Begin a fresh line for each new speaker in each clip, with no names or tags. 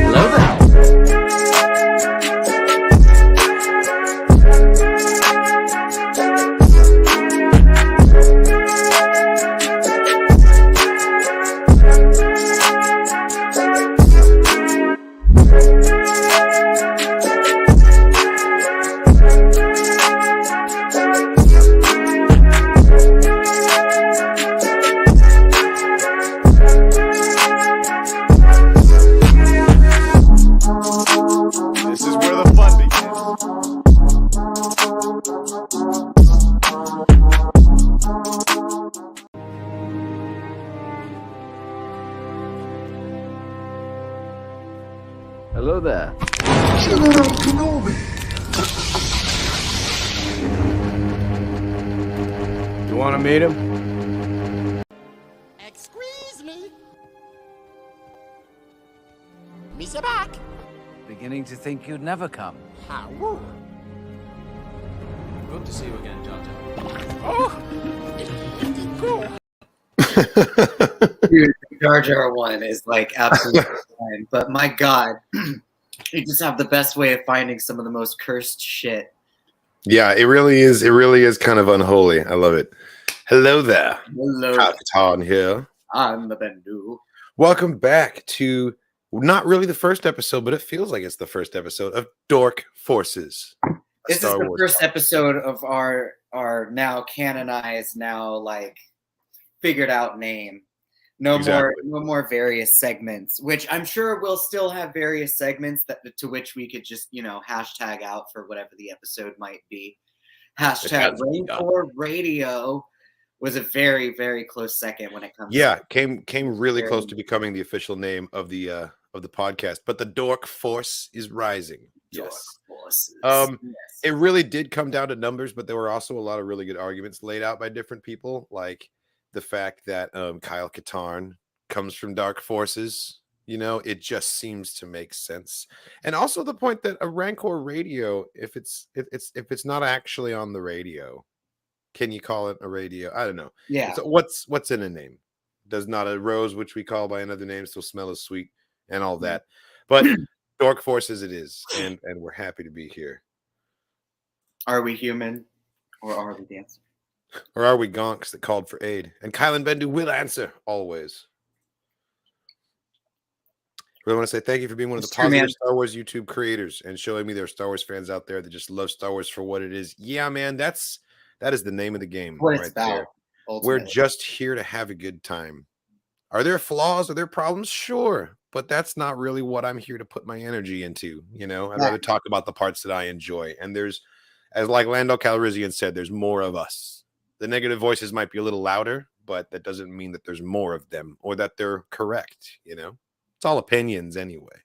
Hello there.
This is where the fun begins.
Hello there.
General Kenobi.
You want to meet him?
Excuse me. Misa back.
Beginning to think you'd never come.
How?
Good to see you again, Jar Jar.
Oh.
Dude, Jar Jar one is like absolutely fine, but my God, you just have the best way of finding some of the most cursed shit.
Yeah, it really is. It really is kind of unholy. I love it. Hello there.
Hello,
Kyle here.
I'm the Bendu.
Welcome back to not really the first episode, but it feels like it's the first episode of Dork Forces.
This is the first episode of our now canonized, now like figured out name. No more various segments, which I'm sure we'll still have various segments to which we could just, hashtag out for whatever the episode might be. Hashtag Raincore Radio was a very, very close second when it comes.
Yeah, came really close to becoming the official name of the podcast, but the Dork Force is rising. Yes.
Yes.
It really did come down to numbers, but there were also a lot of really good arguments laid out by different people, like the fact that Kyle Katarn comes from Dark Forces. It just seems to make sense, and also the point that a Rancor radio, if it's not actually on the radio, can you call it a radio? I don't know.
Yeah.
So what's in a name? Does not a rose, which we call by another name, still smell as sweet, and all that? But Dork Forces it is, and we're happy to be here.
Are we human, or are we dancing?
Or are we gonks that called for aid? And Kyle and Bendu will answer always. Really want to say thank you for being one of the positive Star Wars YouTube creators and showing me there are Star Wars fans out there that just love Star Wars for what it is. Yeah, man, that is the name of the game.
What
right
it's about.
there.
Ultimately.
We're just here to have a good time. Are there flaws? Are there problems? Sure. But that's not really what I'm here to put my energy into. I'd rather talk about the parts that I enjoy. And there's, as like Lando Calrissian said, there's more of us. The negative voices might be a little louder, but that doesn't mean that there's more of them or that they're correct. It's all opinions anyway.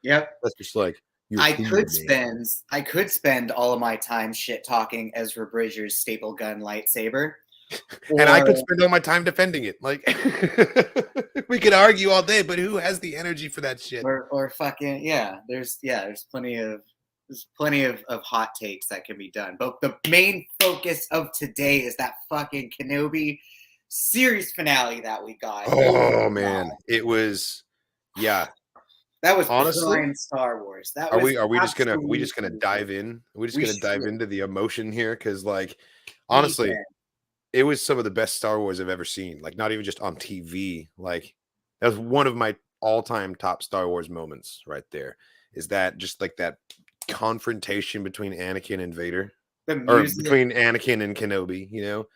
Yep.
That's just like
I could spend all of my time shit talking Ezra Bridger's staple gun lightsaber.
And I could spend all my time defending it. Like we could argue all day, but who has the energy for that shit?
Or fucking there's plenty of hot takes that can be done. But the main focus of today is that fucking Kenobi series finale that we got.
Oh man, it was
That was
honestly
prime Star Wars. That
are
was
we just gonna dive in? Are we just gonna dive into the emotion here? Because honestly, it was some of the best Star Wars I've ever seen. Like not even just on TV. Like that was one of my all-time top Star Wars moments right there. Is that just like that confrontation between Anakin and Vader? Or between Anakin and Kenobi,
the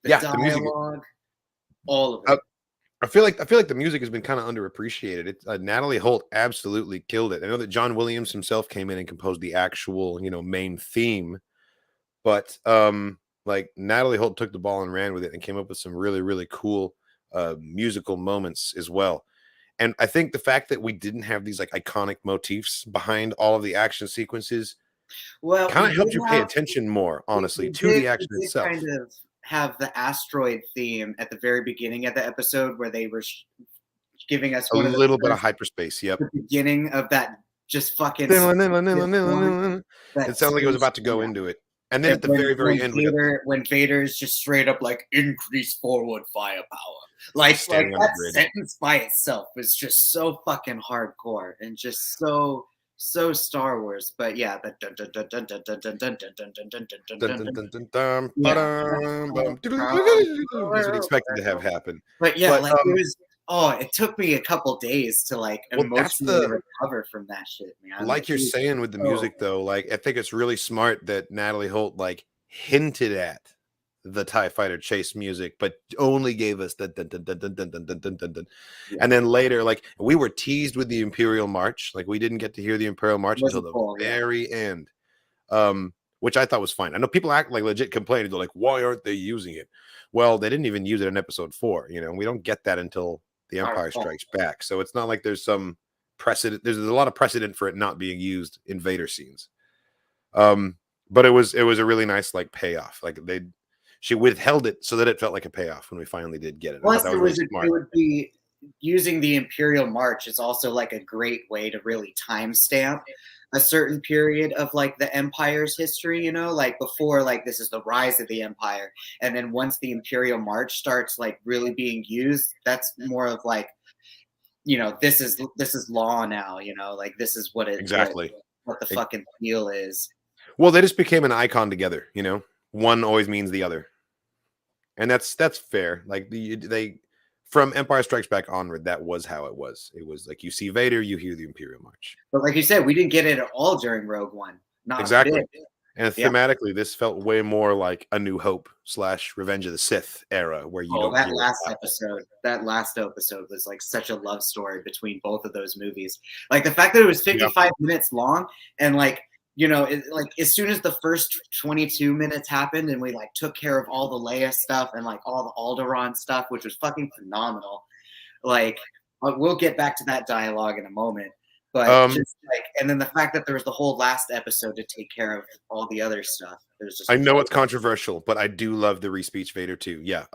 dialogue,
the music,
all of it.
I feel like the music has been kind of underappreciated. Natalie Holt absolutely killed it. I know that John Williams himself came in and composed the actual, main theme, but Natalie Holt took the ball and ran with it and came up with some really, really cool musical moments as well. And I think the fact that we didn't have these iconic motifs behind all of the action sequences kind of helped you pay attention more, honestly, to the action itself.
Kind of have the asteroid theme at the very beginning of the episode where they were giving us
a little bit of hyperspace. Yep.
The beginning of that just fucking.
It sounded like it was about to go into it. And then at the very end,
when Vader's just straight up like increase forward firepower, like that sentence by itself was just so fucking hardcore and just so Star Wars. But yeah, the
that's what he expected to have happen.
But yeah, like it was. Oh, it took me a couple days to like emotionally recover from that shit, man.
Like you're saying with the music, though, like I think it's really smart that Natalie Holt like hinted at the TIE Fighter chase music, but only gave us the dun, dun, dun, dun, dun, dun, dun, dun, dun, dun. And then later, like we were teased with the Imperial March, like we didn't get to hear the Imperial March until the very end, which I thought was fine. I know people act like legit complaining, they're like, why aren't they using it? Well, they didn't even use it in episode 4, you know, we don't get that until The Empire Strikes Back. So it's not like there's some precedent. There's a lot of precedent for it not being used in Vader scenes. But it was a really nice like payoff. Like she withheld it so that it felt like a payoff when we finally did get it.
Plus, it would be using the Imperial March is also like a great way to really timestamp a certain period of like the Empire's history, you know, like before, like this is the rise of the Empire, and then once the Imperial March starts like really being used, that's more of like, you know, this is law now, you know, like this is what it
exactly
what the fucking deal is.
Well, they just became an icon together, you know. One always means the other, and that's fair. Like they from Empire Strikes Back onward, that was how it was. It was like you see Vader, you hear the Imperial March.
But like you said, we didn't get it at all during Rogue One. Not
exactly. And thematically, this felt way more like A New Hope / Revenge of the Sith era, where you don't.
That last episode was like such a love story between both of those movies. Like the fact that it was 55 minutes long, and like, you know, like as soon as the first 22 minutes happened, and we like took care of all the Leia stuff and like all the Alderaan stuff, which was fucking phenomenal. Like we'll get back to that dialogue in a moment. But just like, and then the fact that there was the whole last episode to take care of all the other stuff.
I know it's controversial, but I do love the re-speech Vader too. Yeah.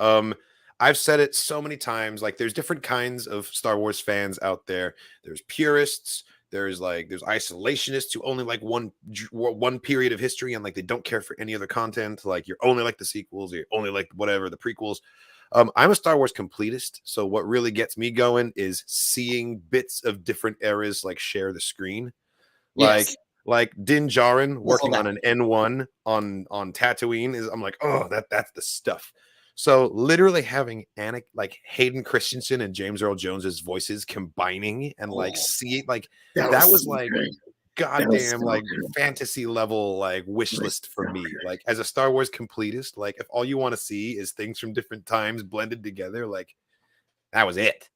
I've said it so many times. Like, there's different kinds of Star Wars fans out there. There's purists. There's isolationists who only like one period of history and like they don't care for any other content. Like you're only like the sequels, or you're only like whatever the prequels. I'm a Star Wars completist, so what really gets me going is seeing bits of different eras like share the screen. Like Din Djarin working on an N1 on Tatooine I'm like, oh, that's the stuff. So literally having Hayden Christensen and James Earl Jones's voices combining and see like that was like goddamn like fantasy level like wish list for me. Like as a Star Wars completist, like if all you want to see is things from different times blended together, like that was it.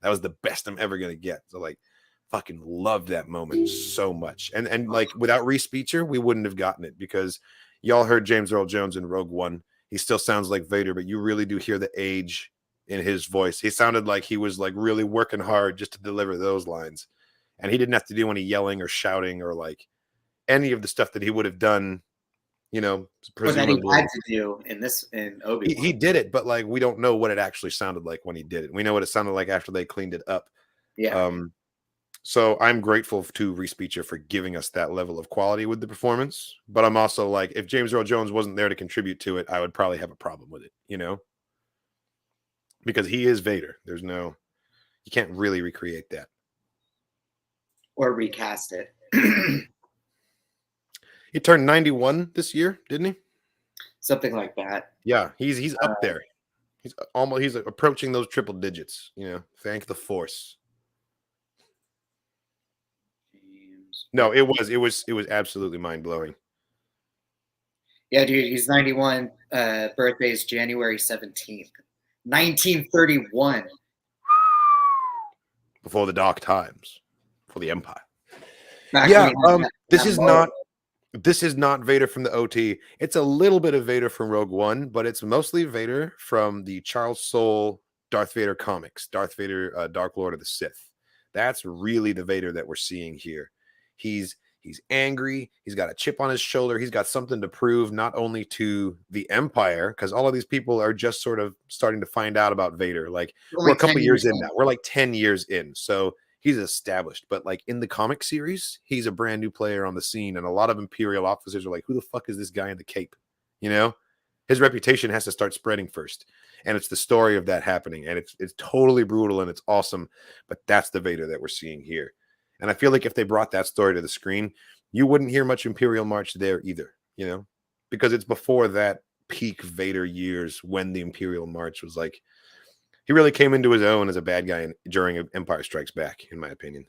That was the best I'm ever gonna get. So like fucking loved that moment so much. And like without Reese Beecher, we wouldn't have gotten it, because y'all heard James Earl Jones in Rogue One. He still sounds like Vader, but you really do hear the age in his voice. He sounded like he was like really working hard just to deliver those lines. And he didn't have to do any yelling or shouting or like any of the stuff that he would have done, you know, presumably.
That he had to do in Obi-Wan.
He did it, but like we don't know what it actually sounded like when he did it. We know what it sounded like after they cleaned it up.
Yeah.
So I'm grateful to Reese Beecher for giving us that level of quality with the performance. But I'm also like, if James Earl Jones wasn't there to contribute to it, I would probably have a problem with it, you know? Because he is Vader. You can't really recreate that.
Or recast it.
He turned 91 this year, didn't he?
Something like that.
Yeah, he's up there. He's approaching those triple digits, you know. Thank the Force. No, it was absolutely mind-blowing.
Yeah, dude, he's 91. Birthday is January 17th, 1931.
Before the dark times, for the Empire.
Actually,
this is not Vader from the OT. It's a little bit of Vader from Rogue One, but it's mostly Vader from the Charles Soule Darth Vader comics, Darth Vader, Dark Lord of the Sith. That's really the Vader that we're seeing here. He's angry. He's got a chip on his shoulder. He's got something to prove, not only to the Empire, because all of these people are just sort of starting to find out about Vader. Like we're a couple years in now. We're like 10 years in. So he's established. But like in the comic series, he's a brand new player on the scene, and a lot of Imperial officers are like, who the fuck is this guy in the cape? You know, his reputation has to start spreading first, and it's the story of that happening, and it's totally brutal and it's awesome. But that's the Vader that we're seeing here, and I feel like if they brought that story to the screen, you wouldn't hear much Imperial March there either. You know, because it's before that peak Vader years when the Imperial March was like, he really came into his own as a bad guy during Empire Strikes Back, in my opinion.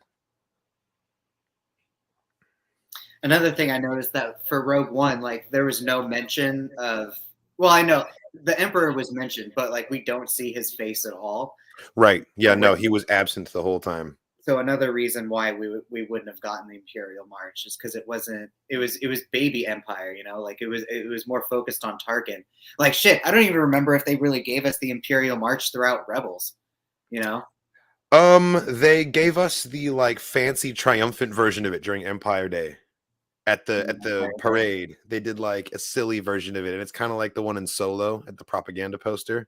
Another thing I noticed that for Rogue One, like there was no mention of, well, I know the Emperor was mentioned, but like we don't see his face at all.
Right. Yeah, no, he was absent the whole time.
So another reason why we wouldn't have gotten the Imperial March is because it was baby Empire, you know, like it was more focused on Tarkin. Like shit, I don't even remember if they really gave us the Imperial March throughout Rebels, you know.
They gave us the like fancy triumphant version of it during Empire Day. At the parade, they did like a silly version of it, and it's kind of like the one in Solo at the propaganda poster.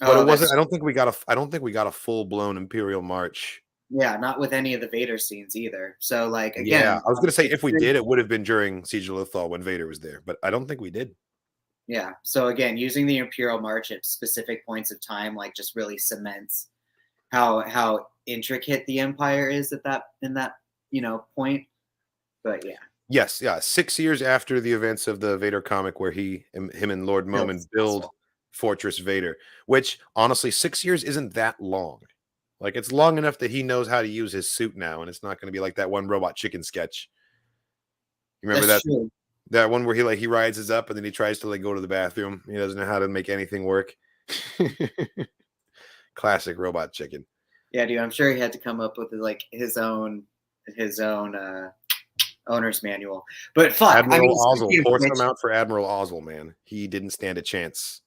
But it wasn't. I don't think we got a full blown Imperial March.
Yeah, not with any of the Vader scenes either. So like again,
yeah, I was gonna say if we did, it would have been during Siege of Lothal when Vader was there, but I don't think we did.
Yeah. So again, using the Imperial March at specific points of time, like just really cements how intricate the Empire is in that point. But yeah.
Yes, yeah. 6 years after the events of the Vader comic, where him and Lord Momin build Fortress Vader, which honestly 6 years isn't that long. Like it's long enough that he knows how to use his suit now, and it's not going to be like that one Robot Chicken sketch. You remember that one where he rises up and then he tries to like go to the bathroom. He doesn't know how to make anything work. Classic Robot Chicken.
Yeah, dude. I'm sure he had to come up with like his own owner's manual. But fuck,
Admiral Ozzel, pour some out for Admiral Ozzel, man. He didn't stand a chance.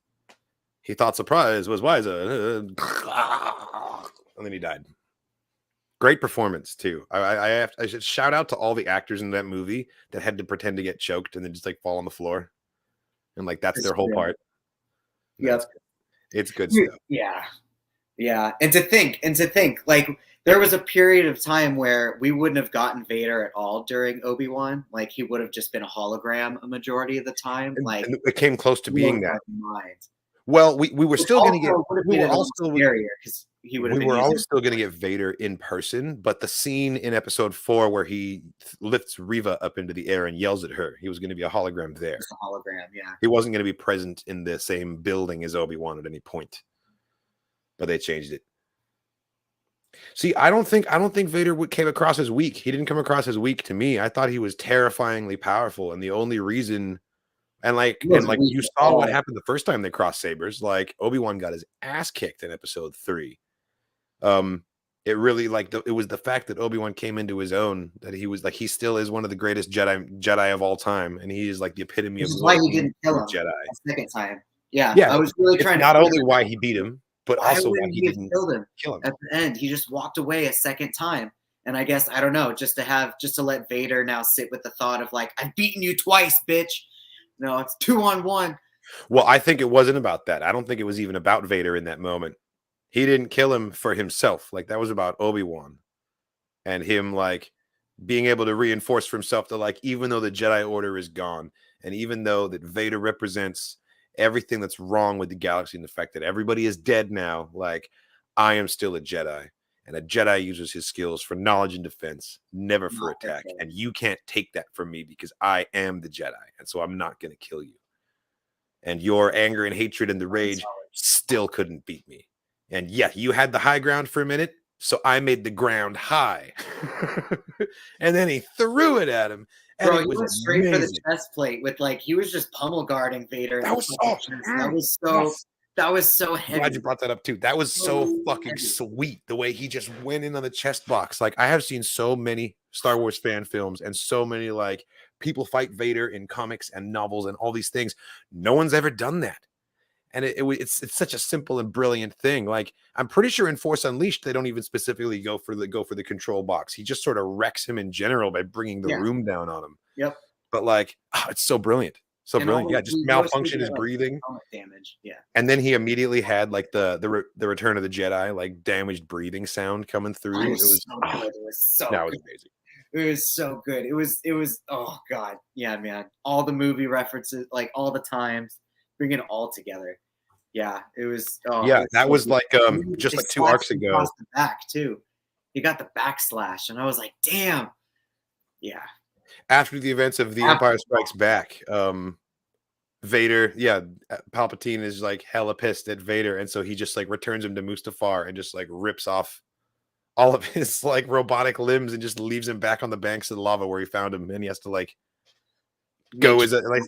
He thought surprise was wiser. And then he died. Great performance, too. I should shout out to all the actors in that movie that had to pretend to get choked and then just like fall on the floor. And like that's their whole part.
Yeah.
It's good stuff.
Yeah. Yeah. And to think, like there was a period of time where we wouldn't have gotten Vader at all during Obi-Wan. Like he would have just been a hologram a majority of the time. Like
and it came close to being that.
Mind.
Well, we were still going to get. We were also
scarier because he would have.
We were always still going to get Vader in person, but the scene in Episode 4 where he lifts Reva up into the air and yells at her, he was going to be a hologram there.
Just a hologram, yeah.
He wasn't going to be present in the same building as Obi-Wan at any point, but they changed it. See, I don't think Vader came across as weak. He didn't come across as weak to me. I thought he was terrifyingly powerful, and the only reason. And you saw what happened the first time they crossed sabers. Like Obi-Wan got his ass kicked in Episode 3. It really it was the fact that Obi-Wan came into his own, that he was like he still is one of the greatest Jedi of all time, and he is like the epitome of
why he didn't kill him
Jedi
a second time. Yeah, I was really trying to
not only why he beat him, but also why he didn't
kill him at the end. He just walked away a second time. And I guess I don't know, just to let Vader now sit with the thought of like, I've beaten you twice, bitch. No, it's 2-on-1.
Well, I think it wasn't about that. I don't think it was even about Vader in that moment. He didn't kill him for himself. Like that was about Obi-Wan and him like being able to reinforce for himself that like, even though the Jedi Order is gone, and even though that Vader represents everything that's wrong with the galaxy and the fact that everybody is dead now, like I am still a Jedi. And a Jedi uses his skills for knowledge and defense, never for attack. And you can't take that from me because I am the Jedi. And so I'm not going to kill you. And your anger and hatred and the rage still couldn't beat me. And yeah, you had the high ground for a minute. So I made the ground high. And then he threw it at him. And
bro, he went straight for the chest plate with like, he was just pummel guarding Vader. That was so heavy.
I'm glad you brought that up too. That was so fucking sweet. The way he just went in on the chest box. Like I have seen so many Star Wars fan films and so many like people fight Vader in comics and novels and all these things. No one's ever done that. And it's such a simple and brilliant thing. Like I'm pretty sure in Force Unleashed they don't even specifically go for the control box. He just sort of wrecks him in general by bringing the room down on him.
Yep.
But like, it's so brilliant. So brilliant. Yeah, just malfunction his breathing.
Damage. Yeah.
And then he immediately had like the Return of the Jedi, like damaged breathing sound coming through.
It was so good. It was so
that
good.
was amazing.
It was so good. It was oh god. Yeah, man. All the movie references, like all the times, bring it all together. Yeah, it was
that was like just like 2 arcs ago.
Across the back too. He got the backslash, and I was like, damn. Yeah.
After the events of The Empire Strikes Back, Vader, Palpatine is like hella pissed at Vader, and so he just like returns him to Mustafar and just like rips off all of his like robotic limbs and just leaves him back on the banks of the lava where he found him, and he has to like go as like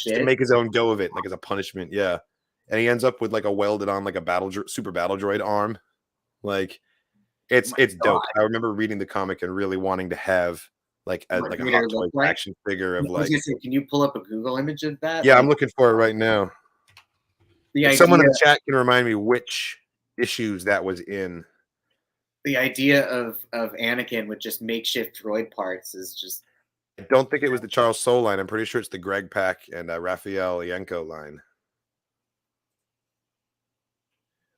to make his own go of it, like as a punishment. Yeah, and he ends up with like a welded on like a super battle droid arm. Like it's dope. I remember reading the comic and really wanting to have like a Hot Toys action figure of like.
Can you pull up a Google image of that?
Yeah, I'm looking for it right now. Someone in the chat can remind me which issues that was in.
The idea of Anakin with just makeshift droid parts is just.
I don't think it was the Charles Soule line. I'm pretty sure it's the Greg Pak and Raphael Yanko line.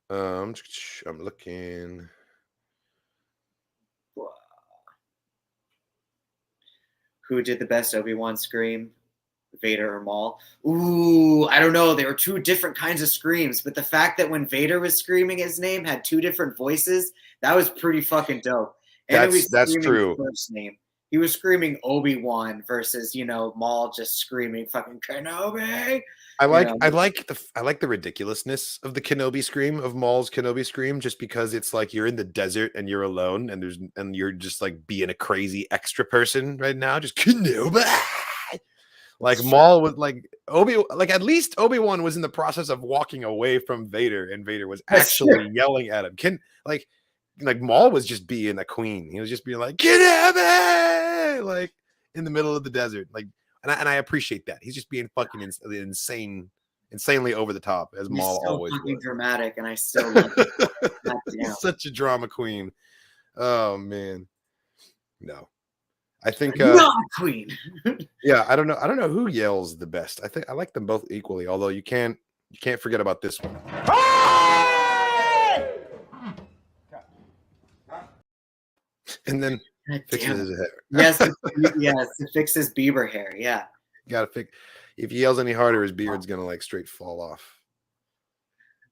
I'm looking.
Who did the best Obi-Wan scream? Vader or Maul? Ooh, I don't know. There were 2 different kinds of screams, but the fact that when Vader was screaming his name had 2 different voices, that was pretty fucking dope. And
that's true.
First name. He was screaming Obi-Wan versus, Maul just screaming fucking Kenobi.
I like the ridiculousness of the Kenobi scream, of Maul's Kenobi scream, just because it's like you're in the desert and you're alone and you're just like being a crazy extra person right now, just Kenobi. Like Maul was like at least Obi-Wan was in the process of walking away from Vader, and Vader was actually yelling at him. Like Maul was just being a queen. He was just being like Kenobi, like in the middle of the desert. Like, and I appreciate that. He's just being fucking insanely over the top, as Maul always was.
Dramatic, and I still love it.
He's such a drama queen. Oh man, no. I think
queen.
Yeah, I don't know who yells the best. I think I like them both equally, although you can't forget about this one. And then fixes his hair.
Yes, it fixes Bieber hair. Yeah.
Gotta fix. If he yells any harder, his beard's gonna like straight fall off.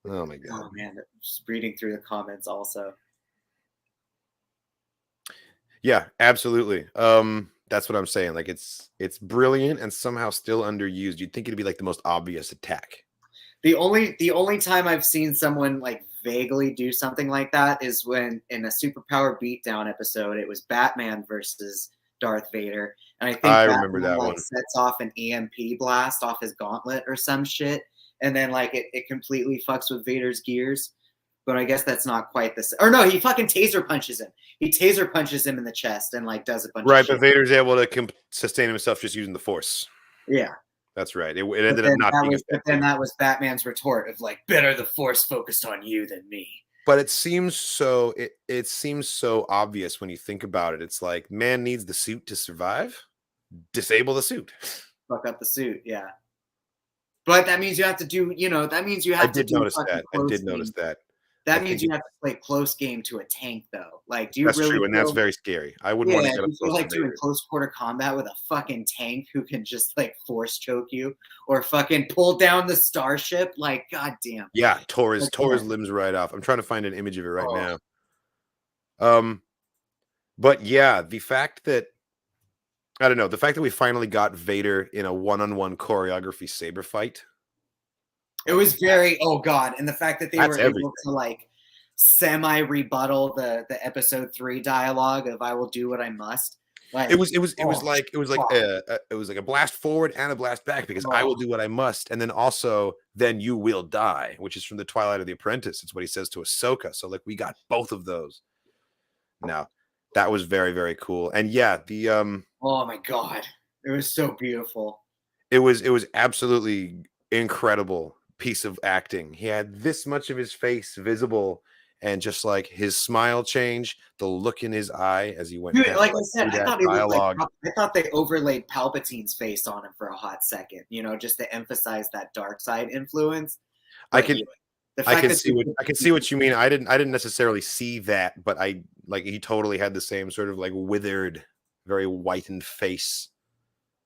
Oh my god.
Oh man, just reading through the comments also.
Yeah, absolutely. That's what I'm saying. Like it's brilliant and somehow still underused. You'd think it'd be like the most obvious attack.
The only time I've seen someone like vaguely do something like that is when in a Superpower Beatdown episode, it was Batman versus Darth Vader, and I think
I remember that one
sets off an EMP blast off his gauntlet or some shit, and then like it completely fucks with Vader's gears. But I guess that's not quite the same. Or no, he fucking taser punches him. He taser punches him in the chest and like does a bunch of shit.
But Vader's able to sustain himself just using the Force.
Yeah.
That's right. It ended up not being effective.
But then that was Batman's retort of like, better the Force focused on you than me.
But it seems so obvious when you think about it. It's like, man needs the suit to survive. Disable the suit.
Fuck up the suit, yeah. But that means you have to do, that means you have to do.
I did notice that.
That means you have to play close game to a tank, though. Like, do you
that's
really?
True, and that's very scary. I wouldn't want to get up close.
Like doing close quarter combat with a fucking tank who can just like force choke you or fucking pull down the starship. Like, goddamn.
Yeah, tore his limbs right off. I'm trying to find an image of it right now. But yeah, the fact that we finally got Vader in a one-on-one choreography saber fight.
It was very, oh god, and the fact that they were able to like semi-rebuttal the episode 3 dialogue of "I will do what I must." Like, it was like a blast forward and a blast back because I will do what I must, and then also then you will die, which is from the Twilight of the Apprentice. It's what he says to Ahsoka. So like we got both of those. Now that was very, very cool, and yeah, the oh my god, it was so beautiful.
It was absolutely incredible piece of acting. He had this much of his face visible and just like his smile change, the look in his eye as he went
Dude,
down,
like I said,
through
I
that
thought it was
dialogue.
I thought they overlaid Palpatine's face on him for a hot second, just to emphasize that dark side influence.
I
But
can
yeah, the
I
fact
can
that
see what you mean. I didn't necessarily see that, but I like he totally had the same sort of like withered, very whitened face,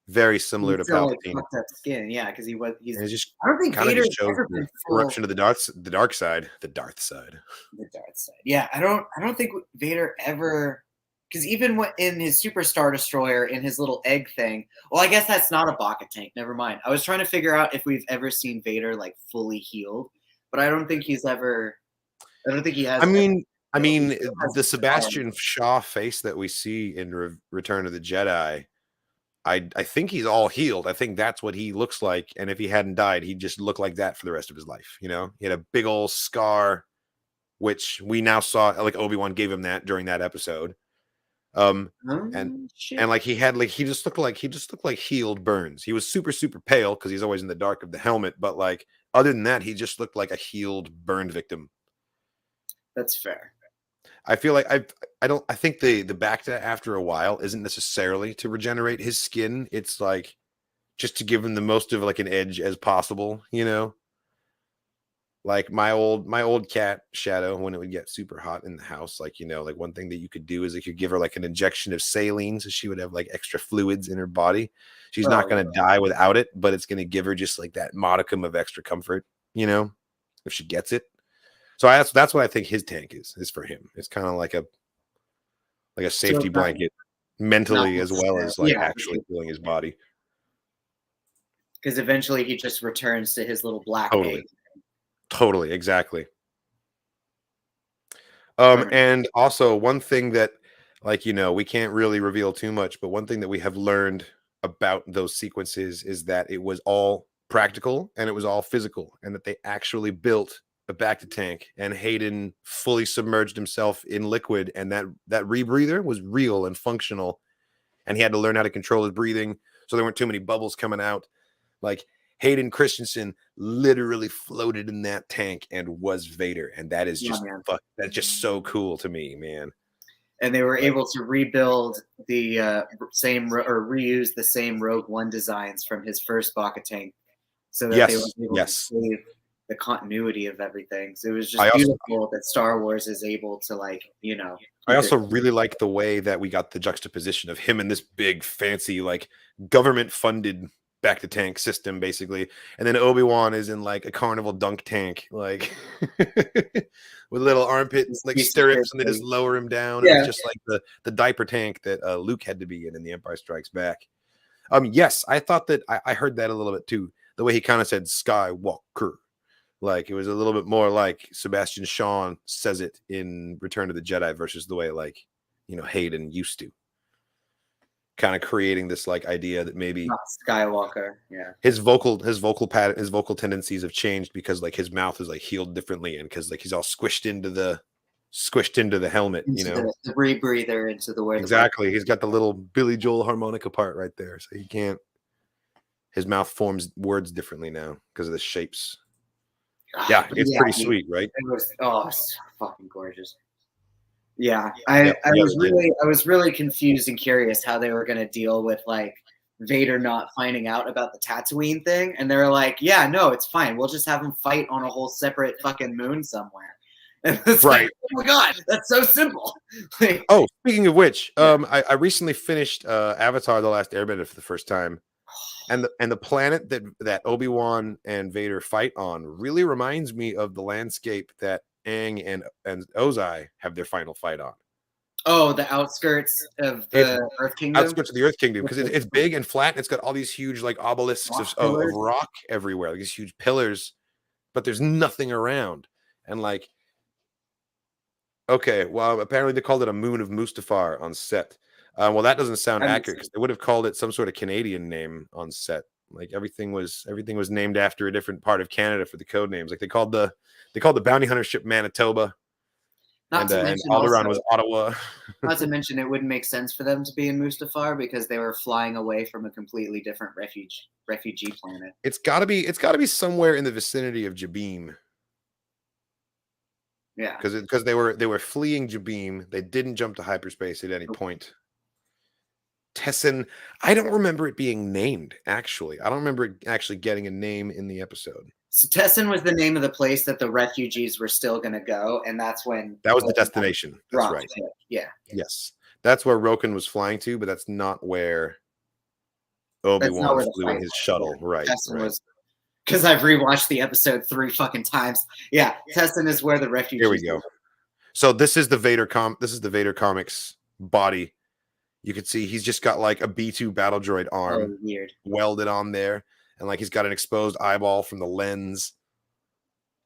very similar to
still like
Palpatine.
fucked up skin, yeah, because he's.
And it just
I don't think
kind of
Vader's
just shows
ever
the
been full
corruption of the dark side, the dark side.
the dark side. Yeah, I don't think Vader ever, because even in his Super Star Destroyer, in his little egg thing. Well, I guess that's not a Baka tank. Never mind. I was trying to figure out if we've ever seen Vader like fully healed, but I don't think he's ever. I don't think he has.
I mean, the Sebastian Shaw face that we see in Return of the Jedi, I think he's all healed. I think that's what he looks like. And if he hadn't died, he'd just look like that for the rest of his life. He had a big old scar, which we now saw, like Obi-Wan gave him that during that episode. And like he just looked like healed burns. He was super, super pale because he's always in the dark of the helmet. But like, other than that, he just looked like a healed burned victim.
That's fair.
I feel like I think the Bacta after a while isn't necessarily to regenerate his skin. It's like just to give him the most of like an edge as possible, Like my old cat Shadow, when it would get super hot in the house, like like one thing that you could do is you could give her like an injection of saline so she would have like extra fluids in her body. She's not going to die without it, but it's going to give her just like that modicum of extra comfort, if she gets it. So that's what I think his tank is for him. It's kind of like a safety blanket mentally as well as like actually healing his body.
Because eventually he just returns to his little black egg.
Totally, exactly. And also one thing that we can't really reveal too much, but one thing that we have learned about those sequences is that it was all practical and it was all physical, and that they actually built a Bacta tank, and Hayden fully submerged himself in liquid, and that rebreather was real and functional, and he had to learn how to control his breathing so there weren't too many bubbles coming out. Like Hayden Christensen literally floated in that tank and was Vader, and that is just that's just so cool to me, man.
And they were able to rebuild the reuse the same Rogue One designs from his first Bacta tank, so that they were able to save the continuity of everything. So it was just beautiful that Star Wars is able to I
also really like the way that we got the juxtaposition of him in this big fancy like government funded Bacta tank system basically, and then Obi-Wan is in like a carnival dunk tank like with little armpit like stirrups, and they just lower him down. Yeah. And it's just like the diaper tank that Luke had to be in The Empire Strikes Back. Yes, I thought that I heard that a little bit too, the way he kind of said Skywalker. Like it was a little bit more like Sebastian Shaw says it in Return of the Jedi versus the way Hayden used to. Kind of creating this like idea that maybe
not Skywalker, yeah.
His vocal pattern, his vocal tendencies have changed because like his mouth is like healed differently, and because like he's all squished into the helmet,
the rebreather into the way.
Exactly, he's got the little Billy Joel harmonica part right there, so he can't. His mouth forms words differently now because of the shapes. Yeah, it's pretty sweet, right?
It's fucking gorgeous. Yeah, I was really confused and curious how they were going to deal with like Vader not finding out about the Tatooine thing, and they were like, "Yeah, no, it's fine. We'll just have him fight on a whole separate fucking moon somewhere." And it's right? Like, oh my god, that's so simple.
Speaking of which, I recently finished Avatar: The Last Airbender for the first time. And the planet that Obi-Wan and Vader fight on really reminds me of the landscape that Aang and Ozai have their final fight on.
Oh, the outskirts of the Earth Kingdom?
Outskirts of the Earth Kingdom, because it's big and flat, and it's got all these huge like obelisks of rock everywhere, like these huge pillars, but there's nothing around. And like, okay, well, apparently they called it a moon of Mustafar on set. Well, that doesn't sound accurate, because they would have called it some sort of Canadian name on set. Like everything was named after a different part of Canada for the code names. Like they called the bounty hunter ship Manitoba, and Alderaan was Ottawa.
Not to mention, it wouldn't make sense for them to be in Mustafar because they were flying away from a completely different refugee planet.
It's got to be somewhere in the vicinity of Jabim.
Yeah.
Because they were fleeing Jabim. They didn't jump to hyperspace at any point. Tessin, I don't remember it being named, actually. I don't remember it actually getting a name in the episode.
So Tessin was the name of the place that the refugees were still going to go, and that's when...
That was the destination. That's
Rock
right.
hit. Yeah.
Yes. That's where Roken was flying to, but that's not where Obi-Wan flew in his shuttle. Right.
Tessin was... Because I've rewatched the episode 3 fucking times. Yeah, Tessin is where the refugees...
Here we go. So this is the Vader Comics body. You can see he's just got like a B2 battle droid arm welded on there, and like he's got an exposed eyeball from the lens.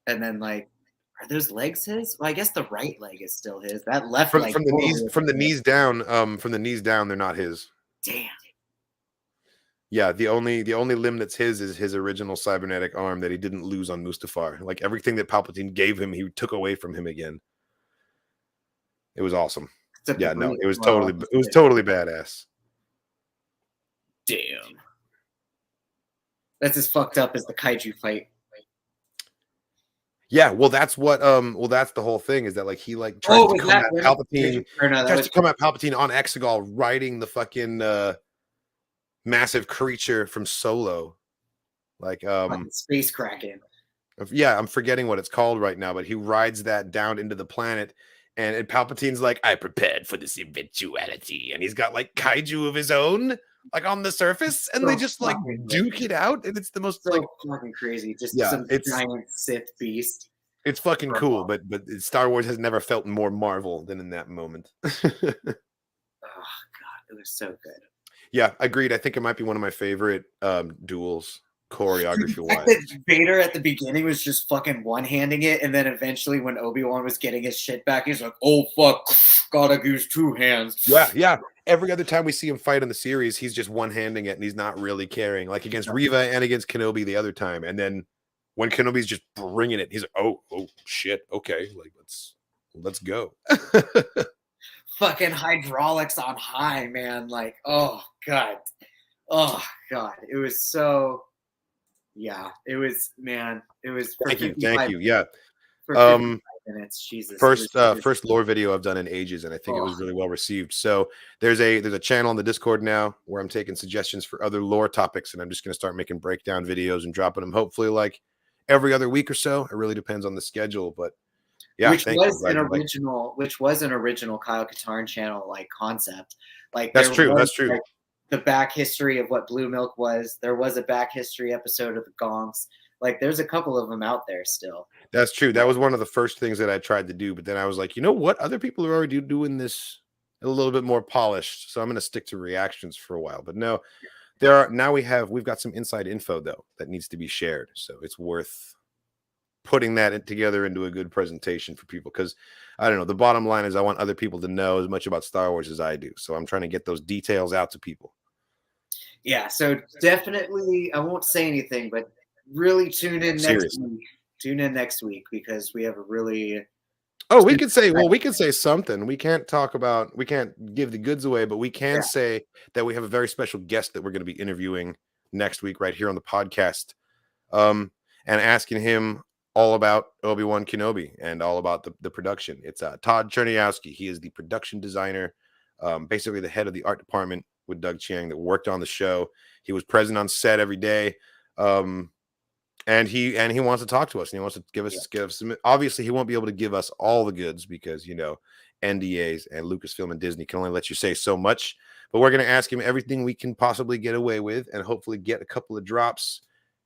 And then like, are those legs his? Well, I guess the right leg is still his. That left leg
from the knees down, they're not his.
Damn.
Yeah, the only limb that's his is his original cybernetic arm that he didn't lose on Mustafar. Like everything that Palpatine gave him, he took away from him again. It was awesome. Yeah, no, it was totally badass.
Damn. That's as fucked up as the kaiju fight.
Yeah, well, that's what that's the whole thing is that like he like tries to come at Palpatine on Exegol riding the fucking massive creature from Solo. Like
Space Kraken.
Yeah, I'm forgetting what it's called right now, but he rides that down into the planet. And Palpatine's like, I prepared for this eventuality. And he's got like kaiju of his own, like on the surface. And they just like duke it out. And it's the most like
fucking crazy. Just some giant Sith beast.
It's fucking cool. But Star Wars has never felt more Marvel than in that moment.
Oh, God. It was so good.
Yeah, agreed. I think it might be one of my favorite duels. Choreography wise,
Vader at the beginning was just fucking one-handing it, and then eventually when Obi-Wan was getting his shit back, he's like, "Oh fuck, gotta use 2 hands."
Yeah. Every other time we see him fight in the series, he's just one-handing it, and he's not really caring. Like against Reva and against Kenobi the other time, and then when Kenobi's just bringing it, he's like, "Oh shit, okay, like let's go."
Fucking hydraulics on high, man. Like, oh god, it was so. Yeah, it was, man. It was.
Thank you. Yeah.
For 55 minutes, Jesus.
First lore video I've done in ages, and I think it was really well received. So there's a channel on the Discord now where I'm taking suggestions for other lore topics, and I'm just gonna start making breakdown videos and dropping them hopefully like every other week or so. It really depends on the schedule, but yeah,
which was an original Kyle Katarn channel like concept. Like
that's true.
Like, the back history of what Blue Milk was. There was a back history episode of the Gonks. Like there's a couple of them out there still.
That's true. That was one of the first things that I tried to do, but then I was like, you know what? Other people are already doing this a little bit more polished, so I'm going to stick to reactions for a while. But no, we've got some inside info though that needs to be shared, so it's worth putting that together into a good presentation for people, because I don't know, the bottom line is I want other people to know as much about Star Wars as I do, so I'm trying to get those details out to people.
Yeah, so definitely I won't say anything, but really tune in next week because we have a really
we can say something. We can't give the goods away, but we can say that we have a very special guest that we're going to be interviewing next week right here on the podcast, and asking him all about Obi-Wan Kenobi and all about the production. It's Todd Cherniowski. He is the production designer, basically the head of the art department with Doug Chiang that worked on the show. He was present on set every day. And he wants to talk to us, and he wants to give us some. Obviously, he won't be able to give us all the goods because, you know, NDAs and Lucasfilm and Disney can only let you say so much. But we're going to ask him everything we can possibly get away with, and hopefully get a couple of drops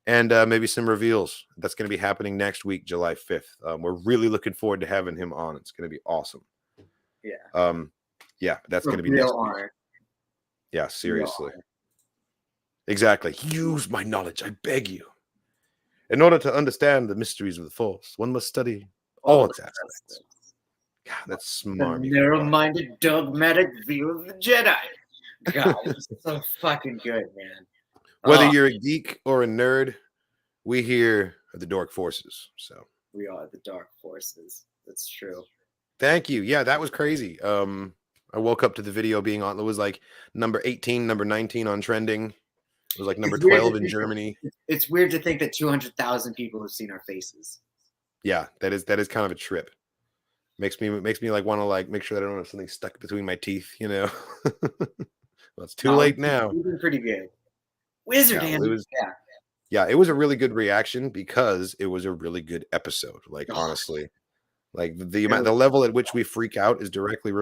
and maybe some reveals. That's going to be happening next week, July 5th. We're really looking forward to having him on. It's going to be awesome. Yeah. That's going to be next week. Yeah, seriously. Exactly. Use my knowledge, I beg you. In order to understand the mysteries of the Force, one must study all its aspects. God, that's smart.
The narrow-minded, dogmatic view of the Jedi. God, it's so fucking good, man.
Whether you're a geek or a nerd, we here are the Dork Forces. So
we are the Dark Forces. That's true.
Thank you. Yeah, that was crazy. I woke up to the video being on. It was like number 18, number 19 on trending. It was like number 12 in Germany.
It's weird to think that 200,000 people have seen our faces.
Yeah, that is kind of a trip. Makes me like want to like make sure that I don't have something stuck between my teeth, you know. Well, it's too late now.
It's been pretty good. Wizard
Yeah,
hand.
it was,
Yeah.
yeah, it was a really good reaction because it was a really good episode. Like
Oh.
honestly, like the level at which we freak out is directly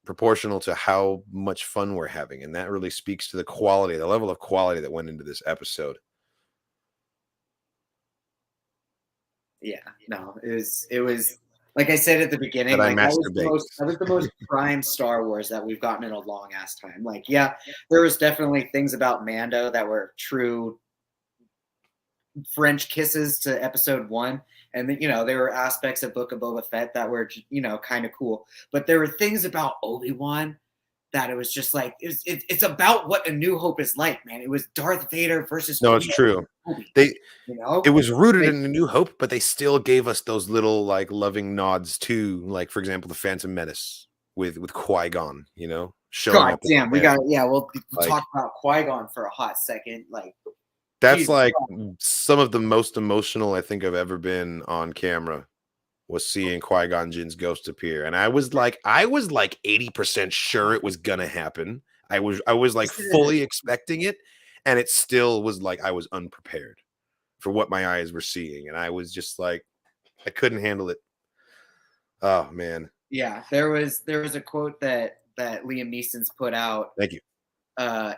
proportional to how much fun we're having, and that really speaks to the quality, the level of quality that went into this episode.
Yeah, no, it was like I said at the beginning,
That I
like
masturbate.
that was the most prime Star Wars that we've gotten in a long ass time. Like, yeah, there was definitely things about Mando that were true French kisses to episode 1. And then, there were aspects of Book of Boba Fett that were, kind of cool. But there were things about Obi-Wan that it was just like, it's about what A New Hope is like, man. It was Darth Vader versus
No, it's true.
Obi,
It was rooted in A New Hope, but they still gave us those little like loving nods to, like, for example, the Phantom Menace with Qui-Gon, showing
God
up.
damn, we'll talk about Qui-Gon for a hot second. Like,
that's like some of the most emotional I think I've ever been on camera was seeing Qui-Gon Jinn's ghost appear. And I was like 80% sure it was gonna happen. I was like fully expecting it, and it still was like I was unprepared for what my eyes were seeing. And I was just like, I couldn't handle it. Oh man.
Yeah, there was a quote that Liam Neeson's put out.
Thank you.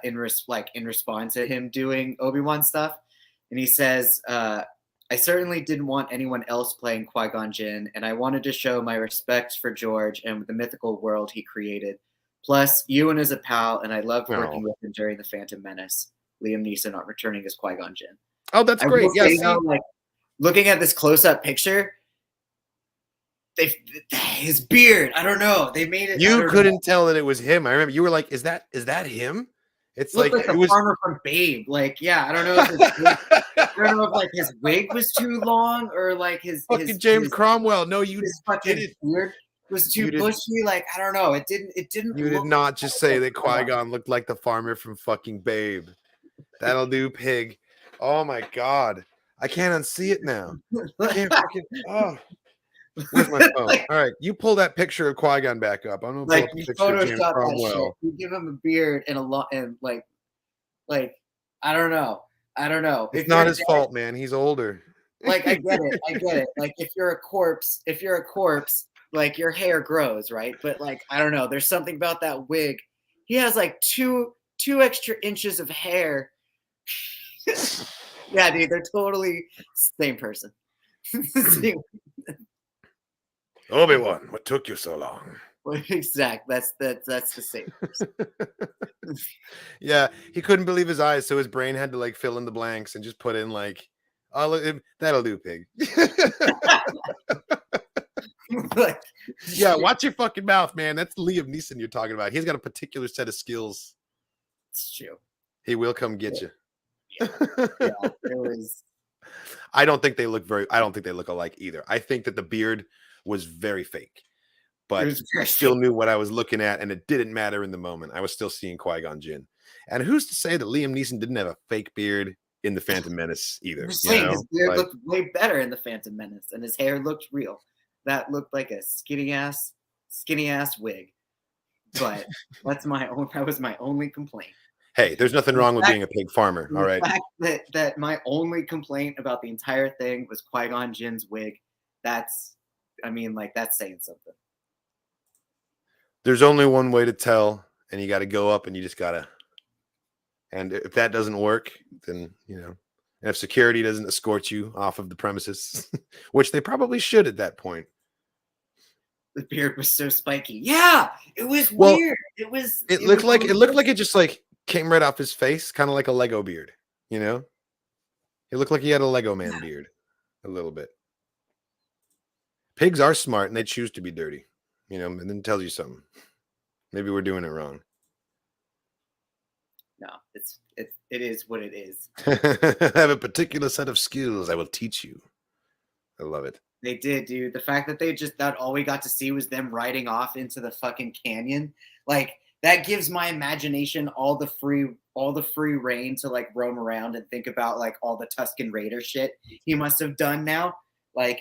In response to him doing Obi-Wan stuff, and he says, I certainly didn't want anyone else playing Qui-Gon Jinn, and I wanted to show my respect for George and the mythical world he created. Plus, Ewan is a pal, and I loved working with him during The Phantom Menace. Liam Neeson returning as Qui-Gon Jinn.
Oh, that's great. Yeah,
like, looking at this close-up picture, his beard, I don't know. They made it.
You couldn't tell that it was him. I remember you were like, "Is that him?" It's like
the farmer from Babe. Like, yeah, I don't know. I don't know if like his wig was too long or like his
fucking James Cromwell. No, you
his fucking beard was too bushy. Like, I don't know. It didn't.
You did not just say that Qui-Gon looked like the farmer from fucking Babe. That'll do, pig. Oh my god, I can't unsee it now. I can't fucking. Oh. Where's my phone? All right, you pull that picture of Qui-Gon back up. I'm gonna pull up a picture of James Cromwell.
You give him a beard and like I don't know.
It's not his fault, man. He's older.
Like I get it. Like if you're a corpse, like your hair grows, right? But like I don't know. There's something about that wig. He has like two extra inches of hair. Yeah, dude, they're totally same person.
Obi-Wan, what took you so long?
Well, exactly. That's the same person.
Yeah, he couldn't believe his eyes, so his brain had to like fill in the blanks and just put in like, "Oh, that'll do, pig." Yeah, watch your fucking mouth, man. That's Liam Neeson you're talking about. He's got a particular set of skills.
It's true.
He will come get you.
Yeah, it was.
I don't think they look alike either. I think that the beard was very fake, but I still knew what I was looking at, and it didn't matter in the moment. I was still seeing Qui-Gon Jinn. And who's to say that Liam Neeson didn't have a fake beard in The Phantom Menace either?
His beard looked way better in The Phantom Menace, and his hair looked real. That looked like a skinny ass wig. But that was my only complaint.
Hey, there's nothing wrong with being a pig farmer. All right.
The fact that my only complaint about the entire thing was Qui-Gon Jinn's wig. That's saying something.
There's only one way to tell, and you got to go up and you just got to. And if that doesn't work, then, and if security doesn't escort you off of the premises, which they probably should at that point.
The beard was so spiky. Yeah, it was weird. It
looked like it just like came right off his face, kind of like a Lego beard, He looked like he had a Lego man beard a little bit. Pigs are smart and they choose to be dirty, and then tells you something. Maybe we're doing it wrong.
No, it is what it is.
I have a particular set of skills I will teach you. I love it.
They did, dude. The fact that that all we got to see was them riding off into the fucking canyon, like that gives my imagination all the free reign to like roam around and think about like all the Tusken Raider shit he must have done now. Like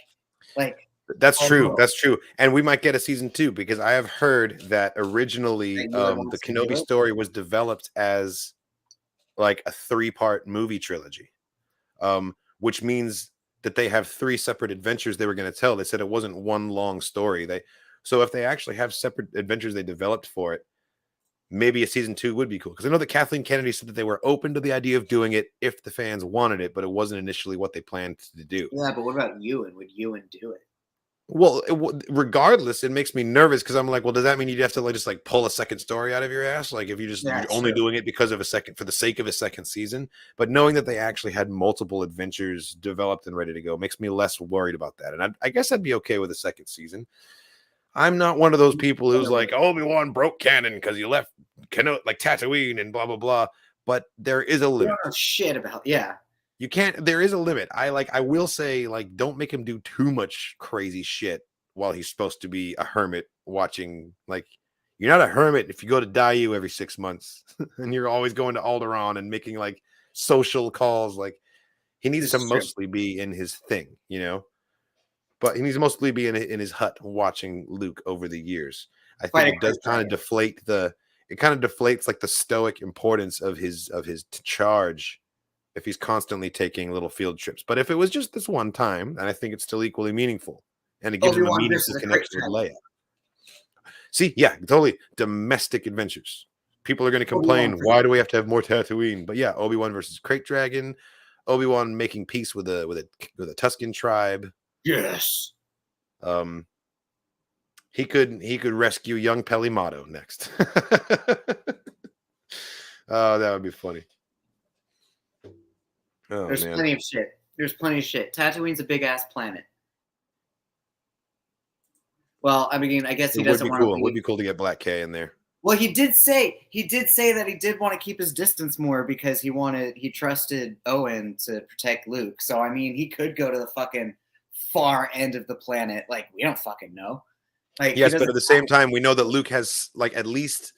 That's true.
Although,
That's true. And we might get a season 2 because I have heard that originally
Regular
the
wants to do
Kenobi
it?
story was developed as like a 3-part movie trilogy. Which means that they have 3 separate adventures they were going to tell. They said it wasn't one long story. So if they actually have separate adventures they developed for it, maybe a season 2 would be cool. Because I know that Kathleen Kennedy said that they were open to the idea of doing it if the fans wanted it, but it wasn't initially what they planned to do.
Yeah, but what about Ewan? Would Ewan do it?
Well, regardless, it makes me nervous because I'm like, well, does that mean you'd have to like just like pull a second story out of your ass? Like if you just
Yeah,
you're only
true.
doing it because of for the sake of a second season, but knowing that they actually had multiple adventures developed and ready to go makes me less worried about that. And I guess I'd be okay with a second season. I'm not one of those people who's like Obi-Wan broke canon because you left like Tatooine and blah blah blah. But there is a
We
limit.
don't know shit about. Yeah,
You can't. There is a limit. I will say like don't make him do too much crazy shit while he's supposed to be a hermit watching. Like you're not a hermit if you go to Dayu every 6 months and you're always going to Alderaan and making like social calls. Like he needs
This
to
is true.
mostly be in his thing, you know. But he needs to mostly be in his hut watching Luke over the years. I think
Fighting
it does kind of
Christ.
deflate it kind of deflates like the stoic importance of his charge if he's constantly taking little field trips. But if it was just this one time, then I think it's still equally meaningful. And it gives him a
Obi-Wan
meaningful
versus a
connection with
Christ.
Leia. See, yeah, totally domestic adventures. People are going to complain,
Obi-Wan
why do we have to have more Tatooine? But yeah, Obi-Wan versus Crate Dragon, Obi-Wan making peace with a Tusken tribe.
Yes.
He could rescue young Pelimato next. Oh, that would be funny. Oh,
There's
man.
plenty of shit. There's plenty of shit. Tatooine's a big ass planet. Well, I mean, I guess he
It would
doesn't
be
want to
cool. It would
leave.
be cool to get Black K in there.
Well, he did say that he did want to keep his distance more because he trusted Owen to protect Luke. So I mean, he could go to the fucking far end of the planet. Like we don't fucking know. Like
Yes, but at the same time, we know that Luke has like at least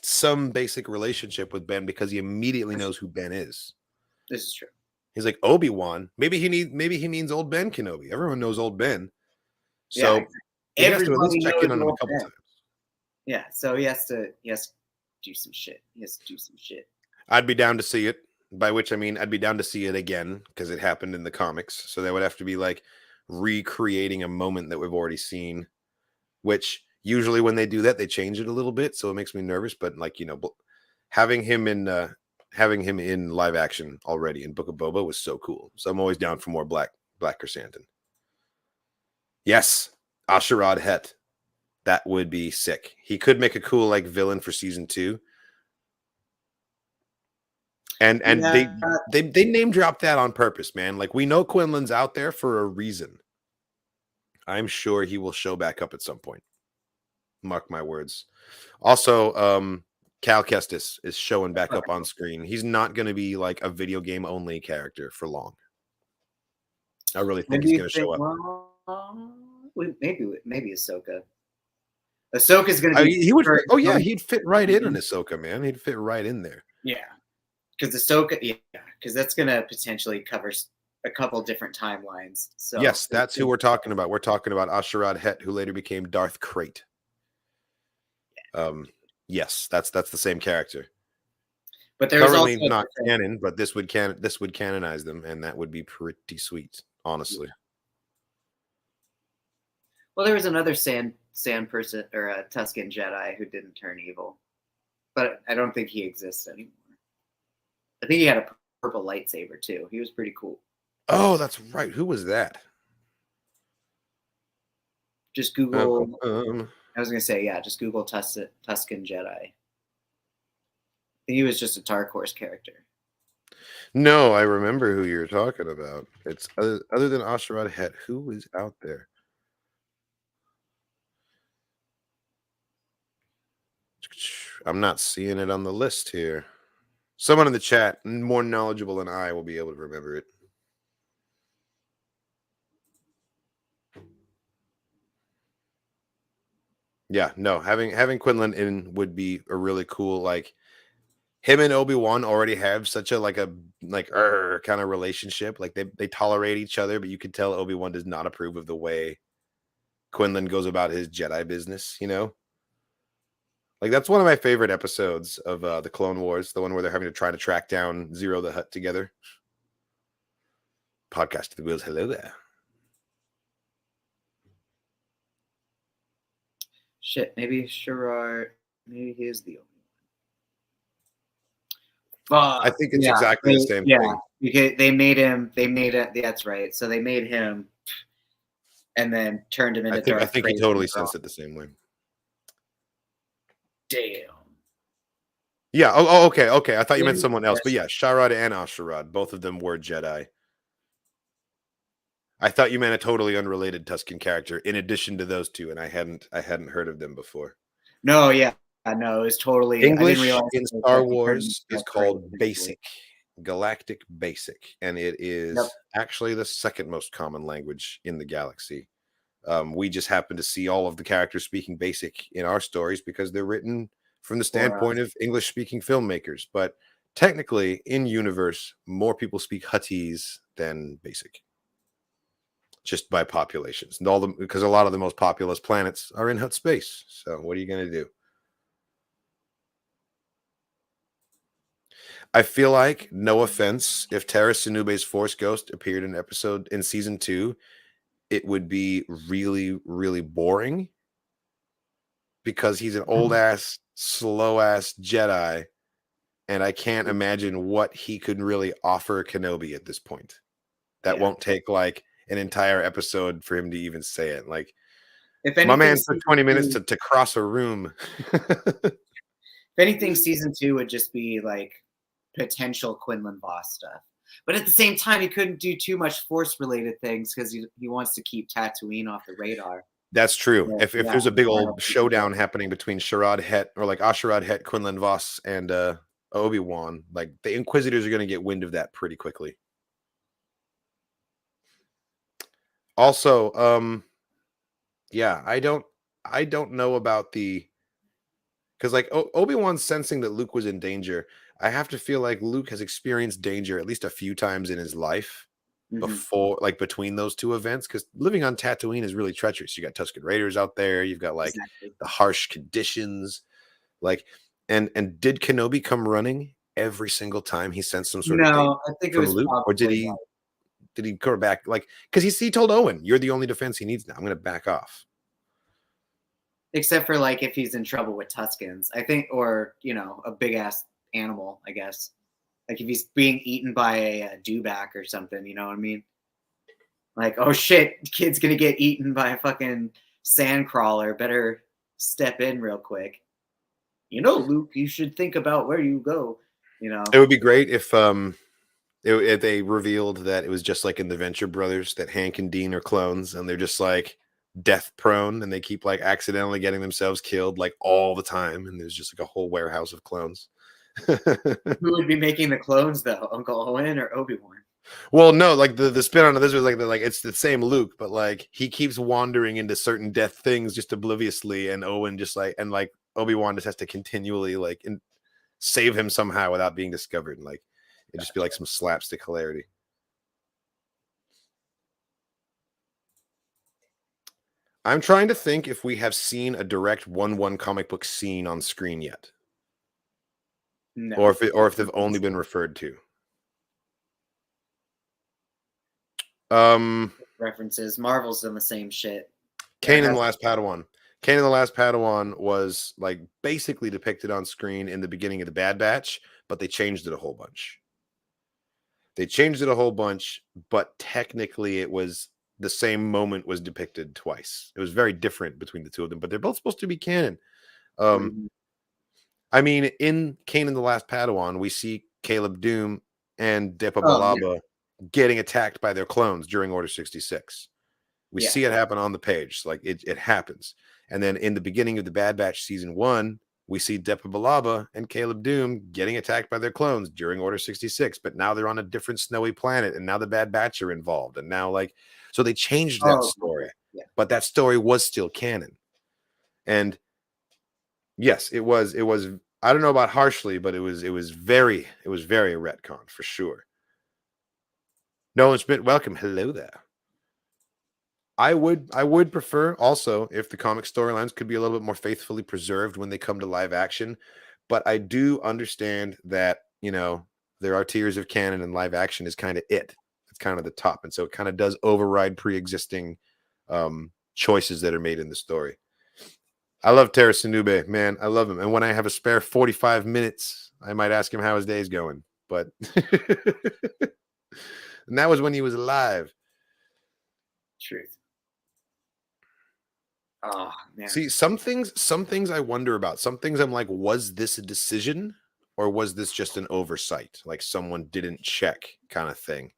some basic relationship with Ben because he immediately knows who Ben is.
This is true.
He's like Obi-Wan. Maybe he means old Ben Kenobi. Everyone knows old Ben. So
Yeah,
he has to at
everybody
least check in
knows
on him a
old
couple
Ben.
times.
Yeah, so he has to do some shit. He has to do some shit.
I'd be down to see it, by which I mean I'd be down to see it again because it happened in the comics. So they would have to be like recreating a moment that we've already seen, which usually when they do that, they change it a little bit. So it makes me nervous. But like, you know, having him in live action already in Book of Boba was so cool. So I'm always down for more Black Chrysanthemum. Yes, Asherad Het. That would be sick. He could make a cool like villain for season 2. And
Yeah.
they name drop that on purpose, man. Like we know Quinlan's out there for a reason. I'm sure he will show back up at some point. Mark my words. Also, Cal Kestis is showing back up on screen. He's not going to be like a video game only character for long. I really think he's going to show up.
Maybe Ahsoka. Ahsoka's going to be.
He would. Oh yeah, he'd fit right in Ahsoka, man. He'd fit right in there.
Yeah, because Ahsoka. Yeah, because that's going to potentially cover a couple different timelines. So
yes, that's who we're talking about. We're talking about Asherad Het, who later became Darth Krayt. Yes, that's the same character.
But there's
currently
also
not canon, but this would canonize them, and that would be pretty sweet, honestly.
Well, there was another sand person or a Tusken Jedi who didn't turn evil, but I don't think he exists anymore. I think he had a purple lightsaber too. He was pretty cool.
Oh, that's right. Who was that?
Just Google. I was gonna say, yeah, just Google Tusken Jedi. I think he was just a Dark Horse character.
No, I remember who you're talking about. It's other than Asherad Het, who is out there? I'm not seeing it on the list here. Someone in the chat, more knowledgeable than I, will be able to remember it. Yeah, no, having Quinlan in would be a really cool, like, him and Obi-Wan already have such a kind of relationship. Like they tolerate each other, but you can tell Obi-Wan does not approve of the way Quinlan goes about his Jedi business, you know? Like, that's one of my favorite episodes of the Clone Wars, the one where they're having to try to track down Zero the Hutt together. Podcast to the wheels. Hello there.
Shit, maybe Sherrod, maybe he is the only one.
I think it's exactly the same thing.
Because they made it. That's right. So they made him, and then turned him into.
I think he totally sensed it the same way.
Damn.
Yeah. Oh, okay. I thought you meant someone else, but yeah, Sharad and Asharad, both of them were Jedi. I thought you meant a totally unrelated Tusken character in addition to those two, and I hadn't heard of them before.
No, yeah, no, it was totally
English in Star Wars is called Basic, Galactic Basic, and it is actually the second most common language in the galaxy. We just happen to see all of the characters speaking Basic in our stories because they're written from the standpoint of English-speaking filmmakers. But technically, in universe, more people speak Huttese than Basic, just by populations, and because a lot of the most populous planets are in Hutt space. So, what are you going to do? I feel like, no offense, if Tara Sinube's Force Ghost appeared in season 2, it would be really, really boring because he's an old ass, slow ass Jedi, and I can't imagine what he could really offer Kenobi at this point. That won't take like an entire episode for him to even say it. Like, if anything, my man took 20 minutes to cross a room.
If anything, season 2 would just be like potential Quinlan Voss stuff. But at the same time, he couldn't do too much Force-related things because he wants to keep Tatooine off the radar.
That's true. If there's a big old showdown happening between Sharad Het, or like Asharad Het, Quinlan Voss, and Obi-Wan, like the Inquisitors are going to get wind of that pretty quickly. Also, I don't know about because like Obi-Wan's sensing that Luke was in danger. I have to feel like Luke has experienced danger at least a few times in his life before, like between those two events, because living on Tatooine is really treacherous. You got Tusken Raiders out there. You've got like the harsh conditions. Like, and did Kenobi come running every single time he sensed some sort of danger
I think it
from
was
Luke, or did he go back? Like, because he told Owen, "You're the only defense he needs now. I'm going to back off."
Except for like if he's in trouble with Tuskens, I think, or a big ass animal, I guess. Like if he's being eaten by a dewback or something, you know what I mean? Like, oh shit, kid's gonna get eaten by a fucking sand crawler. Better step in real quick. Luke, you should think about where you go.
It would be great if they revealed that it was just like in the Venture Brothers, that Hank and Dean are clones and they're just like death prone and they keep like accidentally getting themselves killed like all the time, and there's just like a whole warehouse of clones.
Who would be making the clones though? Uncle Owen or Obi-Wan?
Well, no, like the spin on this was like it's the same Luke, but like he keeps wandering into certain death things just obliviously, and Owen just like Obi-Wan just has to continually like save him somehow without being discovered. Like it'd just be like some slapstick hilarity. I'm trying to think if we have seen a direct 1/1 comic book scene on screen yet. No. Or if they've only been referred to.
References. Marvel's done the same shit.
Kanan the Last Padawan. Kanan the Last Padawan was like basically depicted on screen in the beginning of the Bad Batch, but they changed it a whole bunch. But technically it was the same moment was depicted twice. It was very different between the two of them, but they're both supposed to be canon. I mean, in Kanan the Last Padawan, we see Caleb Doom and Depa Billaba getting attacked by their clones during Order 66. We see it happen on the page. Like it happens. And then in the beginning of the Bad Batch season 1, we see Depa Billaba and Caleb Doom getting attacked by their clones during Order 66. But now they're on a different snowy planet, and now the Bad Batch are involved. And now so they changed that story. Yeah. But that story was still canon. And yes, it was. I don't know about harshly, but it was very retcon for sure. Nolan Schmidt, welcome. Hello there. I would prefer also if the comic storylines could be a little bit more faithfully preserved when they come to live action. But I do understand that, there are tiers of canon and live action is kind of it. It's kind of the top. And so it kind of does override pre-existing choices that are made in the story. I love Tara Sinube, man. I love him. And when I have a spare 45 minutes, I might ask him how his day's going. But and that was when he was alive.
Truth. Oh man.
See, some things I wonder about. Some things I'm like, was this a decision or was this just an oversight? Like someone didn't check kind of thing.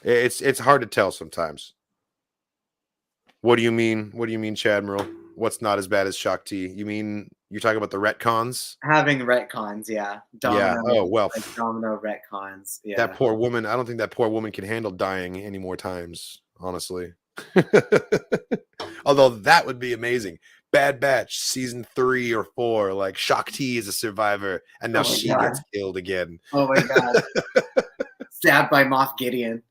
It's hard to tell sometimes. What do you mean? What do you mean, Chadmiral? What's not as bad as Shakti? You mean you're talking about the retcons?
Having retcons, yeah.
Yeah. Oh well.
Like domino retcons. Yeah.
That poor woman. I don't think that poor woman can handle dying any more times, honestly. Although that would be amazing. Bad Batch season 3 or 4, like Shakti is a survivor, and now she gets killed again.
Oh my god! Stabbed by Moff Gideon.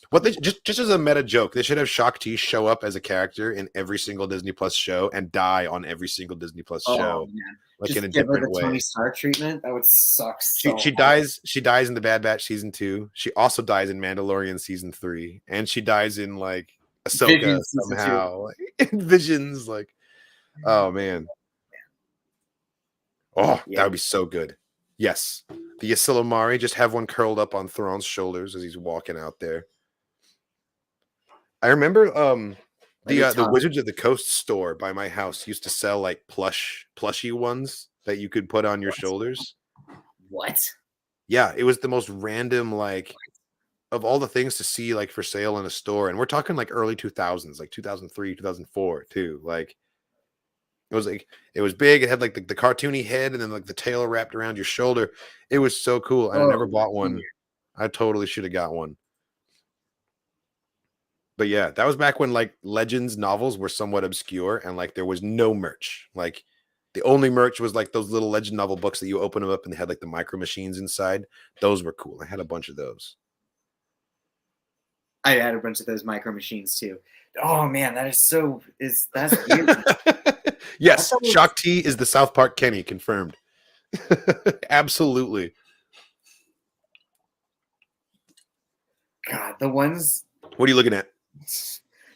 What they just as a meta joke, they should have Shakti show up as a character in every single Disney Plus show and die on every single Disney Plus show, like
just
in a
give her
different
the
way.
Tony Stark treatment. That would suck.
She dies. She dies in the Bad Batch season 2. She also dies in Mandalorian season 3, and she dies in like Ahsoka
Visions
somehow. Like, Visions, like, oh man, that would be so good. Yes, the Yasilamari, just have one curled up on Thrawn's shoulders as he's walking out there. I remember the Wizards of the Coast store by my house used to sell like plushy ones that you could put on your shoulders.
What?
Yeah, it was the most random, like, of all the things to see like for sale in a store, and we're talking like early 2000s, like 2003, 2004 too. Like it was big. It had like the cartoony head and then like the tail wrapped around your shoulder. It was so cool. And I never bought one. I totally should have got one. But yeah, that was back when like Legends novels were somewhat obscure and like there was no merch. Like the only merch was like those little Legend novel books that you open them up and they had like the micro machines inside. Those were cool. I had a bunch of those.
I had a bunch of those micro machines too. Oh man, that's weird.
Yes, Shakti is the South Park Kenny, confirmed. Absolutely.
God, the ones.
What are you looking at?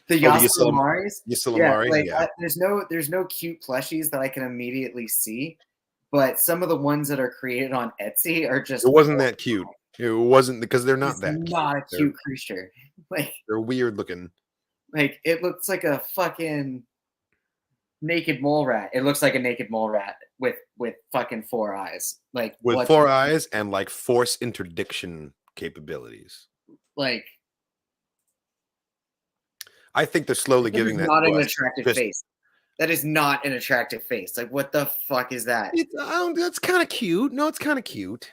The Yasilamaris.
Yasilamari.
Yeah, there's no cute plushies that I can immediately see, but some of the ones that are created on Etsy are just.
It wasn't that cute. It wasn't because they're not that.
Not a cute creature. Like
they're weird looking.
Like it looks like a fucking naked mole rat. It looks like a naked mole rat with fucking 4 eyes. Like
with 4 eyes and like force interdiction capabilities.
Like
I think they're slowly giving that.
Not an attractive face. That is not an attractive face. Like what the fuck is that?
That's kind of cute. No, it's kind of cute.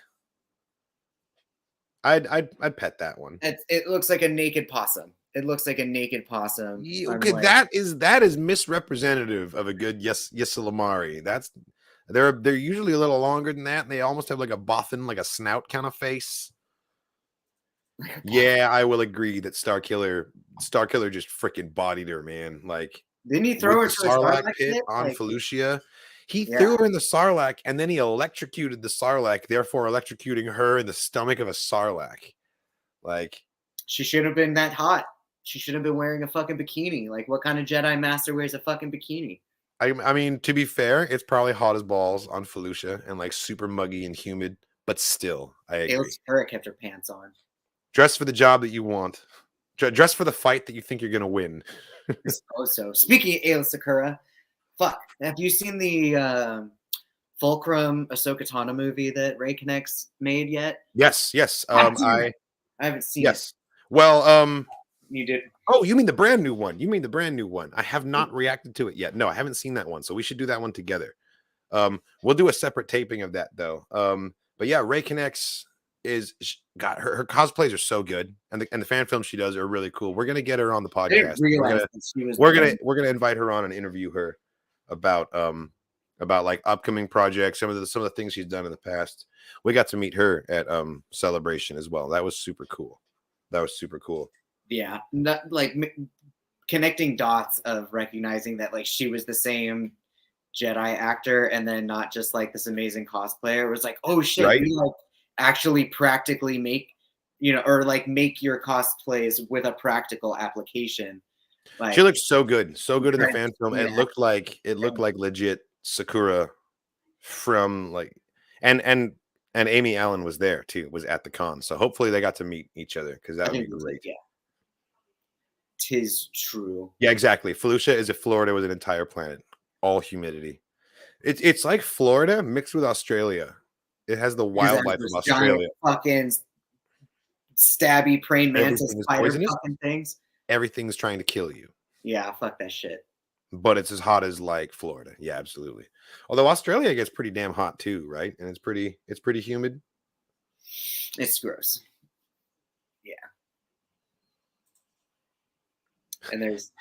I'd pet that one.
It looks like a naked possum. It looks like a naked possum.
Okay, like, that is misrepresentative of a good Yasilamari. They're usually a little longer than that, and they almost have like a boffin, like a snout kind of face. Yeah, I will agree that Starkiller just freaking bodied her, man. Like,
didn't he throw her to the
Sarlacc pit on Felucia? He threw her in the Sarlacc, and then he electrocuted the Sarlacc, therefore electrocuting her in the stomach of a Sarlacc. Like,
she should have been that hot. She should have been wearing a fucking bikini. Like, what kind of Jedi Master wears a fucking bikini?
I mean, to be fair, it's probably hot as balls on Felucia and like super muggy and humid, but still, I agree.
Aayla Secura kept her pants on.
Dress for the job that you want. Dress for the fight that you think you're gonna win.
So speaking of Aayla Secura, fuck, have you seen the Fulcrum Ahsoka Tano movie that Ray Connects made yet?
Yes.
I haven't seen it.
Well,
you did.
Oh, you mean the brand new one? I have not reacted to it yet. No, I haven't seen that one. So we should do that one together. We'll do a separate taping of that though. But yeah, Ray Connects got her cosplays are so good, and the fan films she does are really cool. We're gonna get her on the podcast. We're gonna invite her on and interview her about like upcoming projects, some of the things she's done in the past. We got to meet her at Celebration as well. That was super cool.
yeah, not like connecting dots of recognizing that like she was the same Jedi actor and then not just like this amazing cosplayer. It was like, oh shit,
Right.
you like actually practically make, or like make your cosplays with a practical application. Like,
She looked so good in the fan film.
Yeah.
It looked like legit Sakura from like, and Amy Allen was there too, was at the con. So hopefully they got to meet each other because that would be great.
Yeah. 'Tis true.
Yeah, exactly. Felucia is a Florida with an entire planet, all humidity. It's like Florida mixed with Australia. It has the wildlife of Australia.
Fucking stabby praying mantis
Everything is
spider
poisonous.
fucking things.
Everything's trying to kill you.
Yeah, fuck that shit.
But it's as hot as like Florida. Yeah, absolutely. Although Australia gets pretty damn hot too, right? And it's pretty humid.
It's gross. Yeah. And there's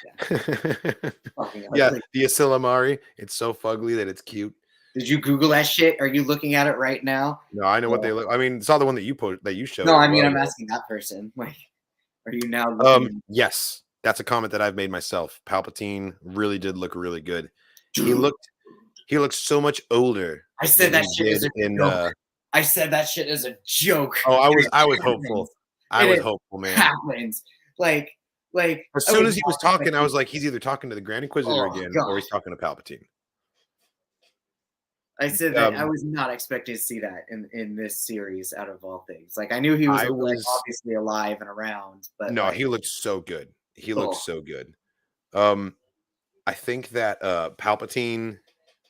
yeah, the Asillamari. It's so fugly that it's cute.
Did you Google that shit? Are you looking at it right now?
No, I know what they look. I mean, saw the one that you showed.
No, I mean, I'm asking that person. Like, are you now looking?
Yes, that's a comment that I've made myself. Palpatine really did look really good.
Dude.
He looked so much older.
I said that shit as a joke. I said that shit as a joke.
Oh, I was hopeful. I was hopeful, man.
Happens. Like
as soon as he was talking, I was like, he's either talking to the Grand Inquisitor again, or he's talking to Palpatine.
I said that I was not expecting to see that in this series out of all things. Like I knew he was like, obviously alive and around, but
no,
like,
he looked so good. He looked so good. I think that Palpatine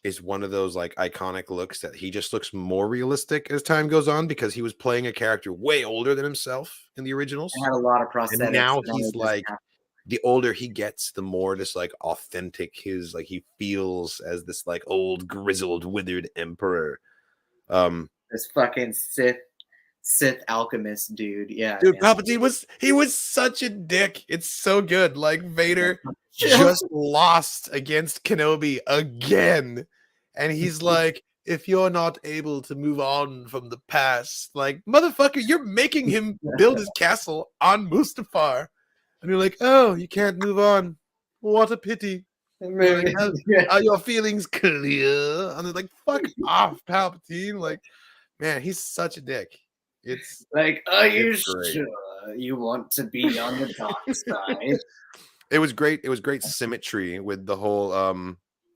is one of those like iconic looks that he just looks more realistic as time goes on because he was playing a character way older than himself in the originals.
He had a lot of prosthetics.
And now he's like, the older he gets, the more just like authentic his like he feels as this like old grizzled withered emperor.
This fucking Sith alchemist dude. Yeah,
dude, man. Palpatine was such a dick. It's so good. Like Vader just lost against Kenobi again, and he's like, if you're not able to move on from the past, like motherfucker, you're making him build his castle on Mustafar. And you're like, oh, you can't move on. What a pity. Like, are your feelings clear? And they're like, fuck off, Palpatine. Like, man, he's such a dick. It's
like, are you sure you want to be on the dark side?
It was great. It was great symmetry with the whole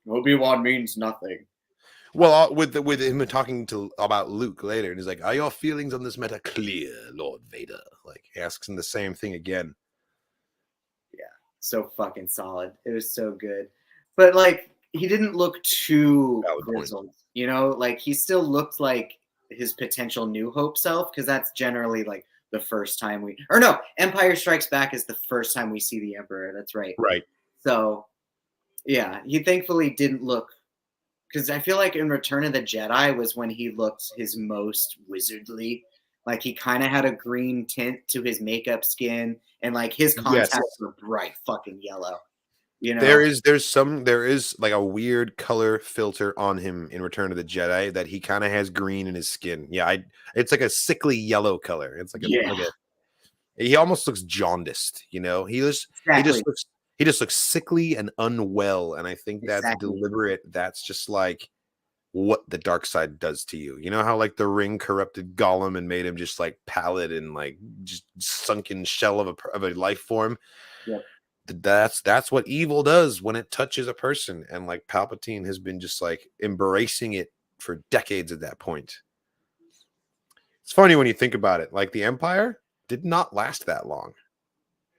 Obi-Wan means nothing.
Well, with him talking about Luke later, and he's like, are your feelings on this matter clear, Lord Vader? Like, he asks him the same thing again.
So fucking solid. It was so good. But like he didn't look too grizzled, like he still looked like his potential New Hope self, because that's generally like the first time Empire Strikes Back is the first time we see the Emperor. That's right.
Right.
So yeah, he thankfully didn't look, because I feel like in Return of the Jedi was when he looked his most wizardly. Like he kind of had a green tint to his makeup skin, and like his contacts were bright fucking yellow. There is like a weird color filter on him in Return of the Jedi that he kind of has green in his skin. Yeah, it's like a sickly yellow color. It's like he almost looks jaundiced. He just looks sickly and unwell, and I think that's deliberate. That's just like what the dark side does to you. You know how like the ring corrupted Gollum and made him just like pallid and like just sunken shell of a life form. Yep.
That's what evil does when it touches a person, and like Palpatine has been just like embracing it for decades at that point. It's funny when you think about it. Like the Empire did not last that long.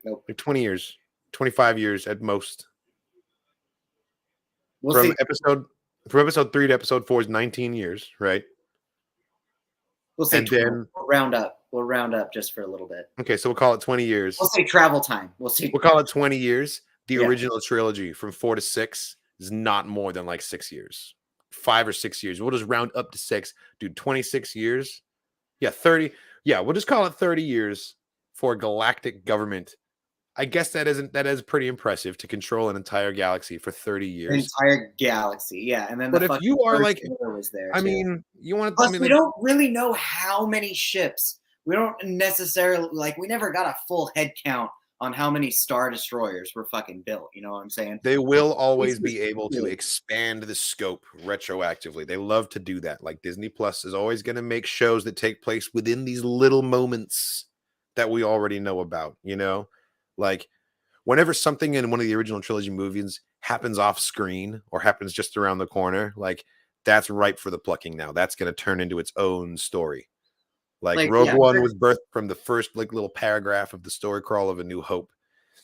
Nope.
Like 20 years, 25 years at most. From episode 3 to episode 4 is 19 years, right?
We'll say
and then
we'll round up. We'll round up just for a little bit.
Okay, so we'll call it 20 years.
We'll say travel time. We'll
call it 20 years. The original trilogy from 4 to 6 is not more than like 6 years. 5 or 6 years. We'll just round up to 6. Dude, 26 years. Yeah, 30. Yeah, we'll just call it 30 years for a galactic government. I guess that is pretty impressive to control an entire galaxy for 30 years.
An entire galaxy, yeah. And then
but if you are like,
was there
I
too.
mean, you want to.
Plus, we don't really know how many ships. We don't necessarily we never got a full head count on how many Star Destroyers were fucking built. You know what I'm saying?
They will always
This
be
is
able to
cool.
expand the scope retroactively. They love to do that. Like Disney Plus is always going to make shows that take place within these little moments that we already know about, you know? Like whenever something in one of the original trilogy movies happens off screen or happens just around the corner, like that's ripe for the plucking now. That's going to turn into its own story. Like
Like,
Rogue
yeah,
One was birthed from the first like little paragraph of the story crawl of A New Hope.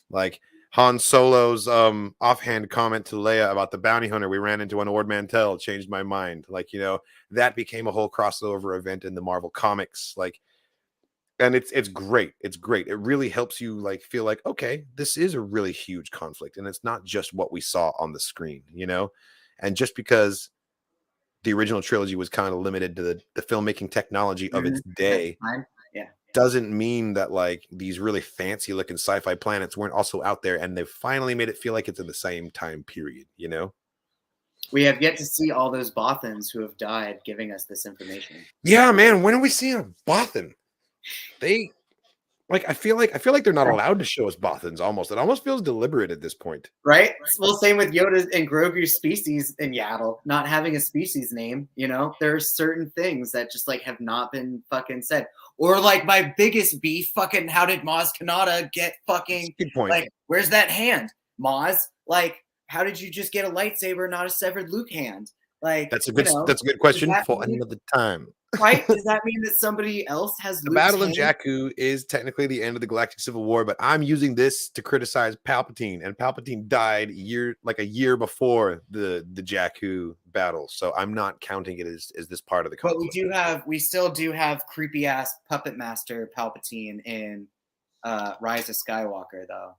Like Han Solo's offhand comment to Leia about the bounty hunter we ran into on Ord Mantell changed my mind. Like, you know, that became a whole crossover event in the Marvel comics. Like, and it's great. It's great. It really helps you like feel like, okay, this is a really huge conflict, and it's not just what we saw on the screen, you know? And just because the original trilogy was kind of limited to the filmmaking technology of its day
yeah.
doesn't mean that like these really fancy looking sci-fi planets weren't also out there, and they've finally made it feel like it's in the same time period, you know?
We have yet to see all those Bothans who have died giving us this information.
Yeah, man. When are we seeing a Bothan? They like I feel like they're not allowed to show us Bothans almost. It almost feels deliberate at this point.
Right? Well, same with Yoda and Grogu's species in Yaddle, not having a species name, you know? There's certain things that just like have not been fucking said. Or like my biggest beef, fucking how did Maz Kanata get fucking
Good point.
like where's that hand? Maz, like how did you just get a lightsaber, not a severed Luke hand? Like
That's a good
you know,
that's a good question
that
for
mean-
another time.
right? Does that mean that somebody else has
The
Luke's
Battle of
hand?
Jakku is technically the end of the Galactic Civil War, but I'm using this to criticize Palpatine, and Palpatine died a year before the Jakku battle, so I'm not counting it as this part of the
But
conflict.
we still do have creepy ass puppet master Palpatine in Rise of Skywalker though,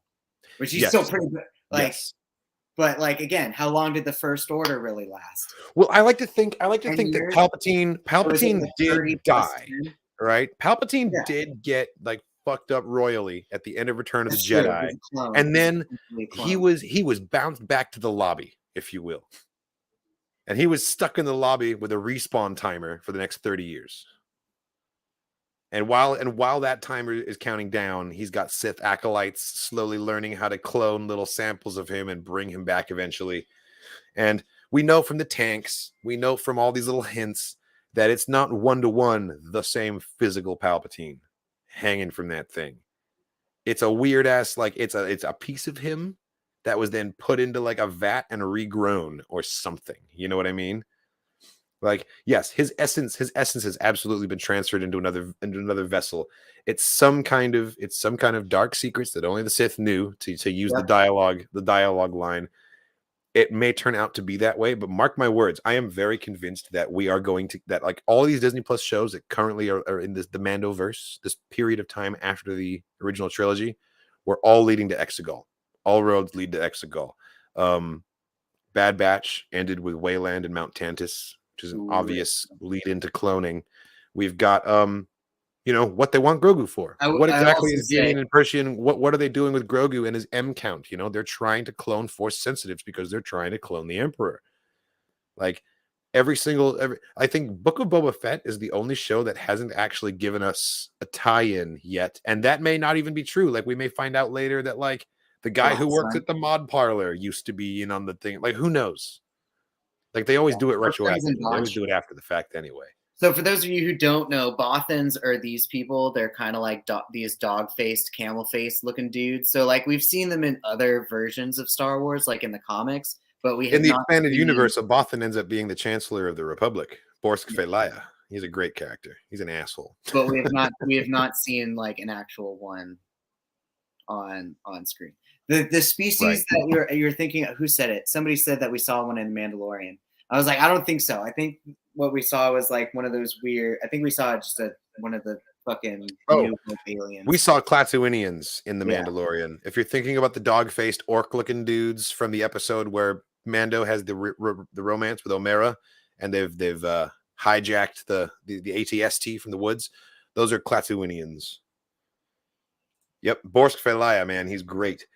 which he's
Yes.
still pretty good. Like,
Yes.
but like again, how long did the First Order really last?
Well, I like to think
10
that
years?
Palpatine
Or was it like
did
30 plus
die,
10?
right? Palpatine
Yeah.
did get like fucked up royally at the end of Return of
That's
the
true.
Jedi,
He's a clone.
and
He's
then
essentially a
he
clone.
was bounced back to the lobby, if you will, and he was stuck in the lobby with a respawn timer for the next 30 years. And while that timer is counting down, he's got Sith acolytes slowly learning how to clone little samples of him and bring him back eventually. And we know from the tanks, we know from all these little hints that it's not one-to-one the same physical Palpatine hanging from that thing. It's a weird ass, like it's a piece of him that was then put into like a vat and regrown or something. You know what I mean? Like, yes, his essence has absolutely been transferred into another vessel. It's some kind of dark secrets that only the Sith knew to use the dialogue line. It may turn out to be that way, but mark my words, I am very convinced that we are going to that like all these Disney Plus shows that currently are in the Mandoverse, this period of time after the original trilogy, we're all leading to Exegol. All roads lead to Exegol. Bad Batch ended with Wayland and Mount Tantus, which is an obvious lead into cloning. We've got what they want Grogu for. What exactly is Gideon and Pershing? What are they doing with Grogu and his M count? You know, they're trying to clone Force sensitives because they're trying to clone the Emperor. Like I think Book of Boba Fett is the only show that hasn't actually given us a tie-in yet, and that may not even be true. Like we may find out later that like the guy who works at the mod parlor used to be in on the thing. Like who knows? Like they always do it retroactively. They always do it after the fact anyway.
So for those of you who don't know, Bothans are these people. They're kind of like these dog-faced, camel-faced looking dudes. So like we've seen them in other versions of Star Wars, like in the comics, but we have
in the
not
expanded
seen...
universe, a Bothan ends up being the Chancellor of the Republic, Borsk Felaya. He's a great character. He's an asshole.
But we have not seen like an actual one on screen. The species that you're thinking of, who said it? Somebody said that we saw one in Mandalorian. I was like, I don't think so. I think what we saw was like one of those weird. I think we saw just one of the fucking new aliens.
We saw Klaatuinians in the Mandalorian. If you're thinking about the dog-faced orc-looking dudes from the episode where Mando has the romance with Omera, and they've hijacked the ATST from the woods, those are Klaatuinians. Yep, Borsk Felaya, man, he's great.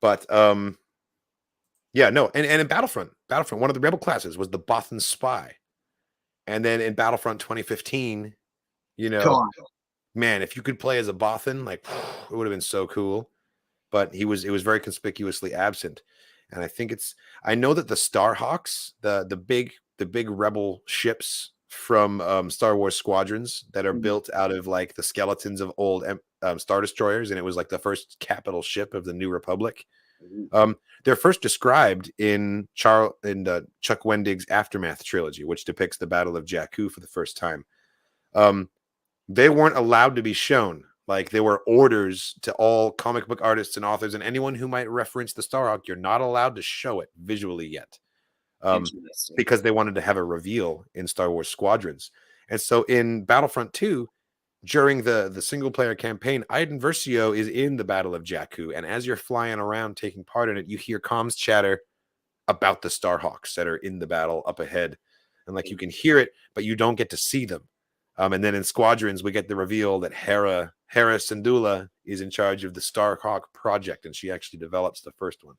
But yeah, no, and in Battlefront, one of the rebel classes was the Bothan spy. And then in Battlefront 2015, you know, man, if you could play as a Bothan, like it would have been so cool. but it was very conspicuously absent. And I know that the Starhawks, the big rebel ships from Star Wars Squadrons that are built out of like the skeletons of old Star Destroyers, and it was like the first capital ship of the New Republic. They're first described in Chuck Wendig's Aftermath trilogy, which depicts the Battle of Jakku for the first time. They weren't allowed to be shown. Like, there were orders to all comic book artists and authors and anyone who might reference the Starhawk, you're not allowed to show it visually yet. Because they wanted to have a reveal in Star Wars Squadrons. And so in Battlefront 2, during the single-player campaign, Iden Versio is in the Battle of Jakku, and as you're flying around taking part in it, you hear comms chatter about the Starhawks that are in the battle up ahead. And like, you can hear it, but you don't get to see them. And then in Squadrons, we get the reveal that Hera Syndulla is in charge of the Starhawk project, and she actually develops the first one.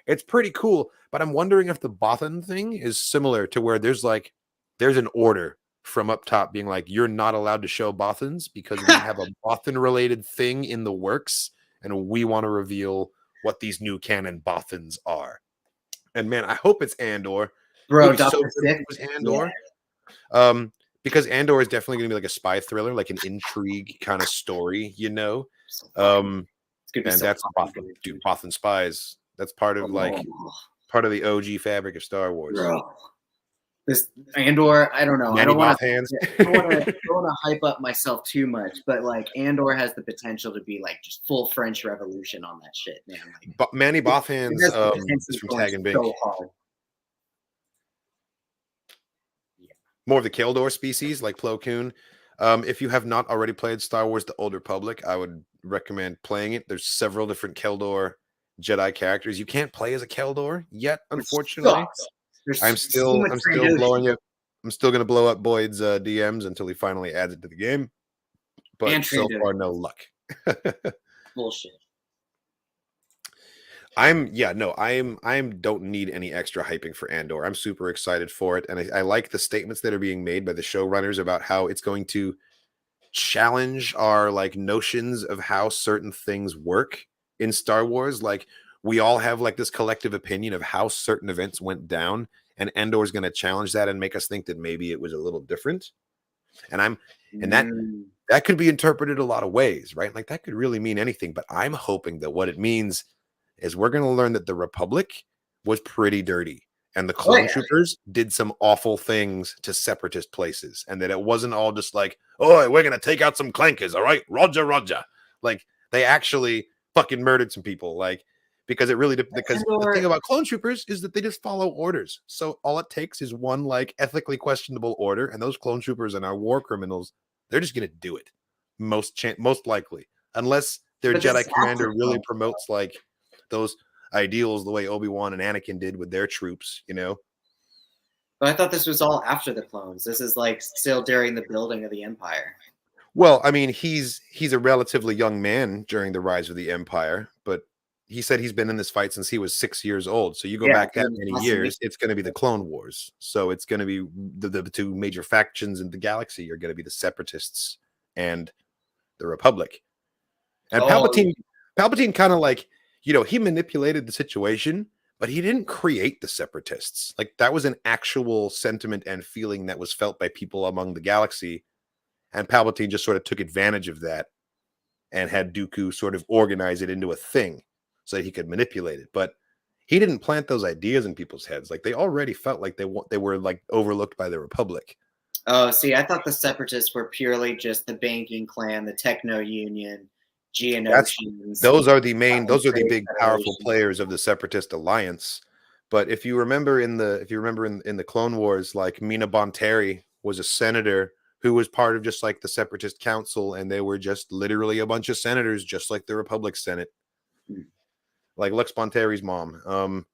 It's pretty cool, but I'm wondering if the Bothan thing is similar to where there's an order from up top being like, you're not allowed to show Bothans because we have a Bothan-related thing in the works, and we want to reveal what these new canon Bothans are. And man, I hope it's Andor.
Bro,
Dr. Sif was Andor. Yeah. Because Andor is definitely going to be like a spy thriller, like an intrigue kind of story, you know. And that's Bothan spies. That's part of the OG fabric of Star Wars.
Bro. This Andor, I don't know. I don't want to hype up myself too much, but like Andor has the potential to be like just full French Revolution on that shit, man. Like,
but Manny Bothan's is from Tag and Bink. So hard. More of the Keldor species, like Plo Koon. If you have not already played Star Wars: The Old Republic, I would recommend playing it. There's several different Keldor Jedi characters. You can't play as a Keldor yet, unfortunately. I'm still blowing up. I'm still going to blow up Boyd's DMs until he finally adds it to the game. But so far, no luck.
Bullshit.
I don't need any extra hyping for Andor. I'm super excited for it. And I like the statements that are being made by the showrunners about how it's going to challenge our like notions of how certain things work in Star Wars. Like, we all have like this collective opinion of how certain events went down, and Andor is going to challenge that and make us think that maybe it was a little different. And that could be interpreted a lot of ways, right? Like, that could really mean anything, but I'm hoping that what it means is we're going to learn that the Republic was pretty dirty, and the clone troopers did some awful things to separatist places, and that it wasn't all just like, oh, we're going to take out some clankers, all right? Roger, Roger. Like, they actually fucking murdered some people, like, because the thing about clone troopers is that they just follow orders. So all it takes is one like ethically questionable order, and those clone troopers and our war criminals, they're just going to do it most likely, unless their Jedi commander really promotes like those ideals the way Obi-Wan and Anakin did with their troops, you know.
But I thought this was all after the clones. This is like still during the building of the Empire.
Well, I mean, he's a relatively young man during the rise of the Empire, but he said he's been in this fight since he was 6 years old. So you go back that many years, it's going to be the Clone Wars. So it's going to be the two major factions in the galaxy are going to be the Separatists and the Republic. And Palpatine kind of like, you know, he manipulated the situation, but he didn't create the Separatists. Like, that was an actual sentiment and feeling that was felt by people among the galaxy. And Palpatine just sort of took advantage of that and had Dooku sort of organize it into a thing so that he could manipulate it. But he didn't plant those ideas in people's heads. Like, they already felt like they were like overlooked by the Republic.
Oh, see, I thought the Separatists were purely just the banking clan, the Techno Union, Geonosians.
Those are the big powerful players of the Separatist alliance. But if you remember in the Clone Wars, like Mina Bonteri was a senator who was part of just like the Separatist Council, and they were just literally a bunch of senators, just like the Republic Senate. Like Lux Bonteri's mom,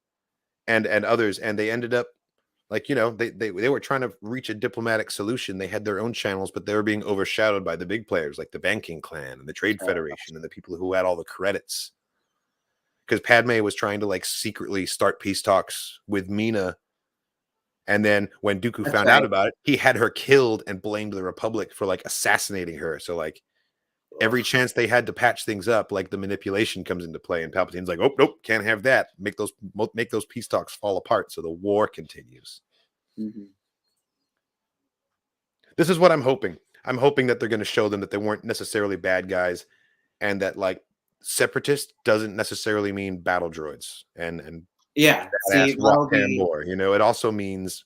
and others, and they ended up like, you know, they were trying to reach a diplomatic solution. They had their own channels, but they were being overshadowed by the big players like the Banking Clan and the Trade Federation and the people who had all the credits. Because Padme was trying to like secretly start peace talks with Mina, and then when Dooku found out about it, he had her killed and blamed the Republic for like assassinating her. So like, every chance they had to patch things up, like the manipulation comes into play, and Palpatine's like, "Oh nope, can't have that. Make those peace talks fall apart, so the war continues."
Mm-hmm.
This is what I'm hoping. I'm hoping that they're going to show them that they weren't necessarily bad guys, and that like separatist doesn't necessarily mean battle droids and
Yeah, see, that'll be
Andor. You know, it also means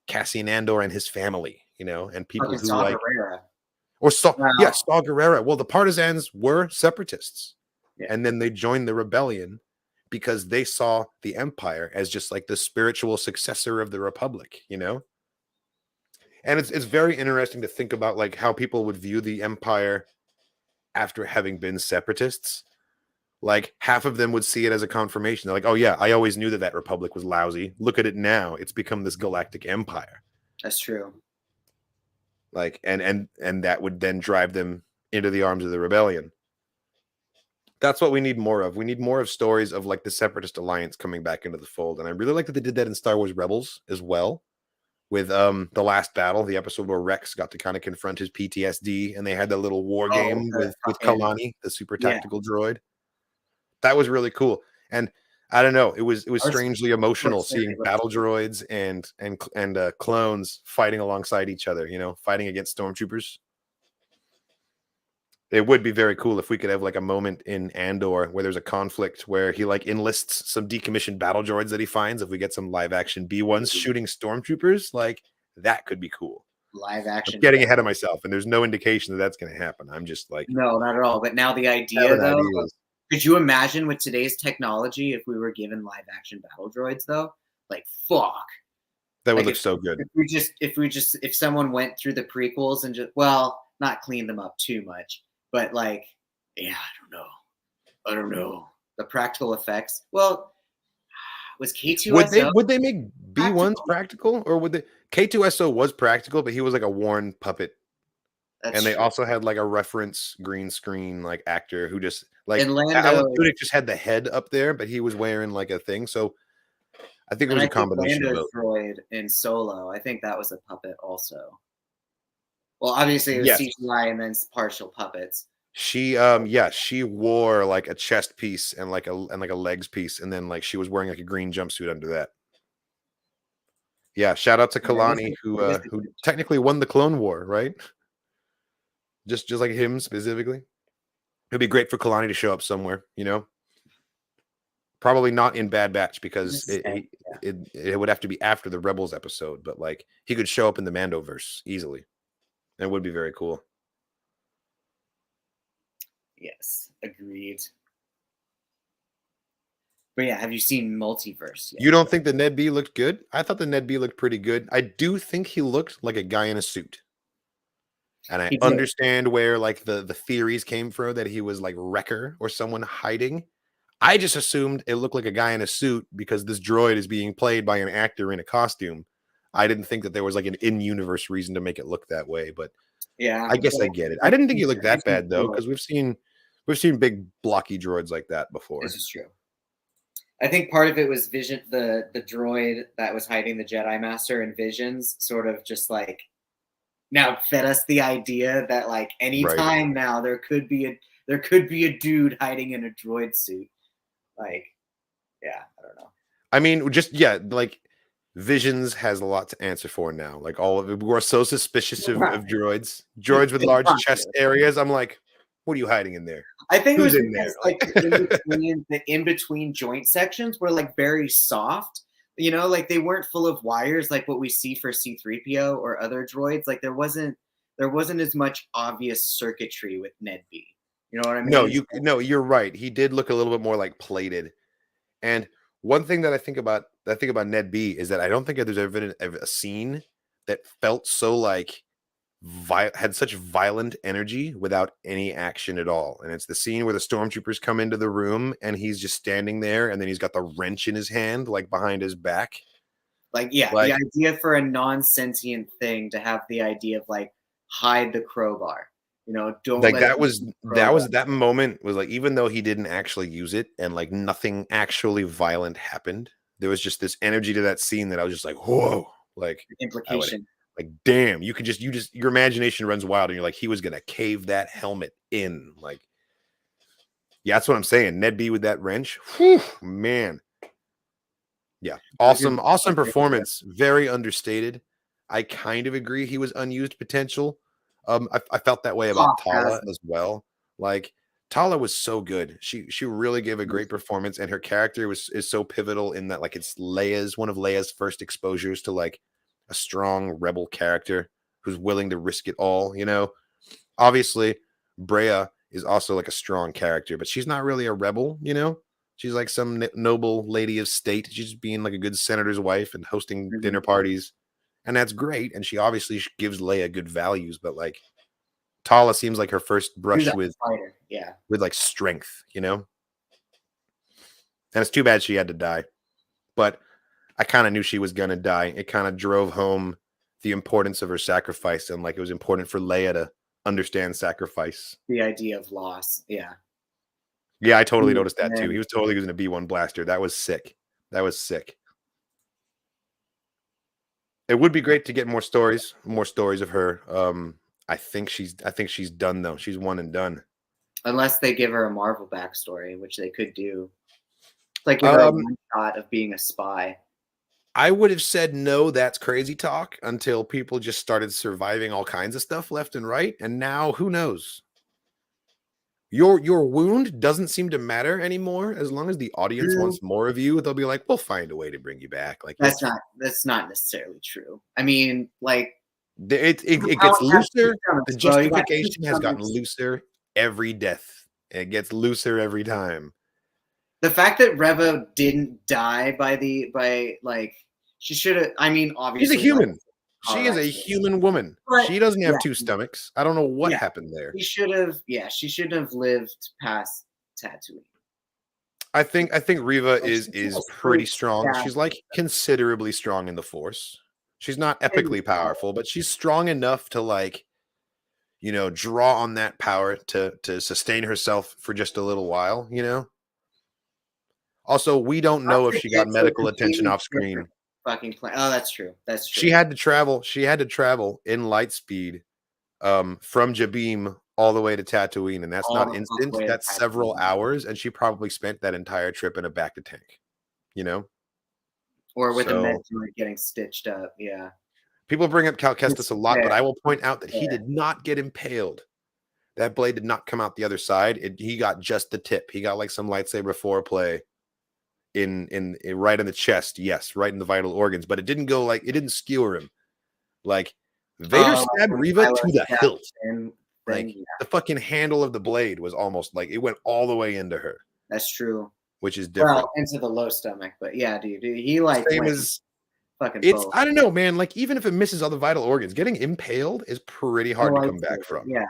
Cassian Andor and his family. You know, and people
fucking
who
Saw
like
Gerrera.
or Saw,
Wow.
yeah, Saw Gerrera. Well, the partisans were separatists,
Yeah.
and then they joined the rebellion because they saw the Empire as just like the spiritual successor of the Republic. You know. And it's very interesting to think about like how people would view the Empire after having been separatists. Like half of them would see it as a confirmation. They're like, "Oh yeah, I always knew that Republic was lousy. Look at it now; it's become this galactic empire."
That's true.
Like, and that would then drive them into the arms of the rebellion. That's what we need more of. We need more of stories of like the Separatist Alliance coming back into the fold. And I really like that they did that in Star Wars Rebels as well. With the last battle, the episode where Rex got to kind of confront his PTSD, and they had that little war game with Kalani, the super tactical droid. That was really cool. And I don't know, it was strangely emotional seeing battle droids and clones fighting alongside each other, you know, fighting against stormtroopers. It would be very cool if we could have like a moment in Andor where there's a conflict where he like enlists some decommissioned battle droids that he finds. If we get some live action B1s shooting stormtroopers, like that could be cool.
Live action.
I'm getting ahead of myself, and there's no indication that that's going to happen. I'm just like,
no, not at all. But now the idea, though, could you imagine with today's technology if we were given live action battle droids, though? Like, fuck.
That would look so good.
If someone went through the prequels and just, well, not clean them up too much. But like, yeah, I don't know. The practical effects. Well, was K2SO
would they make B1s practical, or would they? K2SO was practical, but he was like a worn puppet. And they also had like a reference green screen like actor who just like Alan Tudyk just had the head up there, but he was wearing like a thing. So I think it was a combination of both.
Droid in Solo, I think that was a puppet also. Well, obviously it was CGI and then partial puppets.
She she wore like a chest piece and like a legs piece, and then like she was wearing like a green jumpsuit under that. Yeah, shout out to Kalani who technically won the Clone War, right? Just like him specifically. It'd be great for Kalani to show up somewhere, you know. Probably not in Bad Batch because it would have to be after the Rebels episode, but like he could show up in the Mandoverse easily. It would be very cool.
Yes, agreed. But yeah, have you seen Multiverse yet?
You don't think the Ned B looked good? I thought the Ned B looked pretty good. I do think he looked like a guy in a suit. And I understand where like the theories came from that he was like Wrecker or someone hiding. I just assumed it looked like a guy in a suit because this droid is being played by an actor in a costume. I didn't think that there was like an in-universe reason to make it look that way, but yeah, I guess I get it. I didn't think he looked that bad though, because we've seen big blocky droids like that before.
This is true. I think part of it was Vision, the droid that was hiding the Jedi Master in Visions, sort of just like now fed us the idea that like anytime now there could be a dude hiding in a droid suit. Like, yeah, I don't know. I
mean, like Visions has a lot to answer for now. Like all of it, we're so suspicious of droids with large chest areas. I'm like, what are you hiding in there?
I think Who's it was because, like the in between joint sections were like very soft. You know, like they weren't full of wires like what we see for C-3PO or other droids. Like there wasn't as much obvious circuitry with Ned B. You know what I mean?
No, you're right. He did look a little bit more like plated. And one thing that I think about Ned B is that I don't think there's ever been a scene that felt so like had such violent energy without any action at all. And it's the scene where the stormtroopers come into the room and he's just standing there, and then he's got the wrench in his hand, like behind his back.
Like, yeah, the idea for a non-sentient thing to have the idea of like hide the crowbar. You know, don't
like that moment was like, even though he didn't actually use it and like nothing actually violent happened, there was just this energy to that scene that I was just like, whoa, like
implication.
Like, damn, you just your imagination runs wild, and you're like, he was gonna cave that helmet in. Like, yeah, that's what I'm saying. Ned B with that wrench, whew, man. Yeah, awesome performance. Very understated. I kind of agree he was unused potential. I felt that way about Tala as well. Like, Tala was so good. She really gave a great performance, and her character is so pivotal in that, like, it's one of Leia's first exposures to like a strong rebel character who's willing to risk it all. You know, obviously Brea is also like a strong character, but she's not really a rebel. You know, she's like some noble lady of state. She's just being like a good senator's wife and hosting dinner parties, and that's great. And she obviously gives Leia good values, but like, Tala seems like her first brush with like strength, you know? And it's too bad she had to die. But I kind of knew she was going to die. It kind of drove home the importance of her sacrifice, and like, it was important for Leia to understand sacrifice.
The idea of loss. Yeah.
Yeah, I totally noticed that too. He was totally using a B1 blaster. That was sick. That was sick. It would be great to get more stories of her. I think she's done though. She's one and done.
Unless they give her a Marvel backstory, which they could do. Like, give her a one shot of being a spy.
I would have said no, that's crazy talk, until people just started surviving all kinds of stuff left and right. And now, who knows? Your wound doesn't seem to matter anymore. As long as the audience wants more of you, they'll be like, we'll find a way to bring you back. Like,
that's not necessarily true. I mean, like,
it gets looser. The justification has gotten looser every death. It gets looser every time.
The fact that Revo didn't die by she should have. I mean, obviously,
she's a human. She is a human woman. But, she doesn't have two stomachs. I don't know what happened there.
She should have. Yeah, she shouldn't have lived past Tatooine.
I think Reva is pretty strong. Yeah. She's like considerably strong in the Force. She's not epically powerful, but she's strong enough to, like, you know, draw on that power to sustain herself for just a little while, you know? Also, we don't know if she got medical attention off screen.
Fucking plan. Oh, that's true. That's true.
She had to travel in light speed from Jabim all the way to Tatooine, and that's not instant. That's several hours, and she probably spent that entire trip in a back to tank, you know?
Or with a med getting stitched up, yeah.
People bring up Cal Kestis a lot, but I will point out that he did not get impaled. That blade did not come out the other side. He got just the tip. He got like some lightsaber foreplay in right in the chest, yes, right in the vital organs, but it didn't skewer him. Like, Vader stabbed Reva to the hilt. Like, the fucking handle of the blade was almost like it went all the way into her.
That's true.
Which is different.
Well, into the low stomach, but yeah, dude, he like
same as
fucking.
It's both. I don't know, man. Like, even if it misses other vital organs, getting impaled is pretty hard to come back from.
Yeah.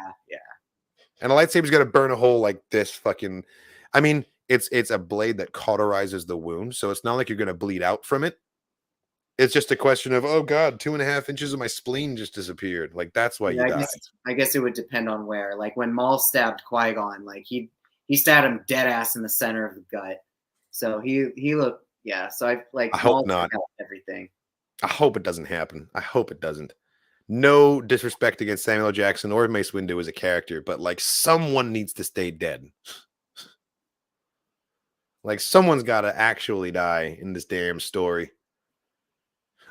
And a lightsaber's gonna burn a hole like this. Fucking, I mean, it's a blade that cauterizes the wound, so it's not like you're gonna bleed out from it. It's just a question of, oh god, 2.5 inches of my spleen just disappeared. Like, that's why you died.
I guess it would depend on where. Like, when Maul stabbed Qui-Gon, like he stabbed him dead ass in the center of the gut. So he looked, yeah. So I
hope not.
Everything.
I hope it doesn't happen. I hope it doesn't. No disrespect against Samuel L. Jackson or Mace Windu as a character, but like, someone needs to stay dead. Like, someone's got to actually die in this damn story.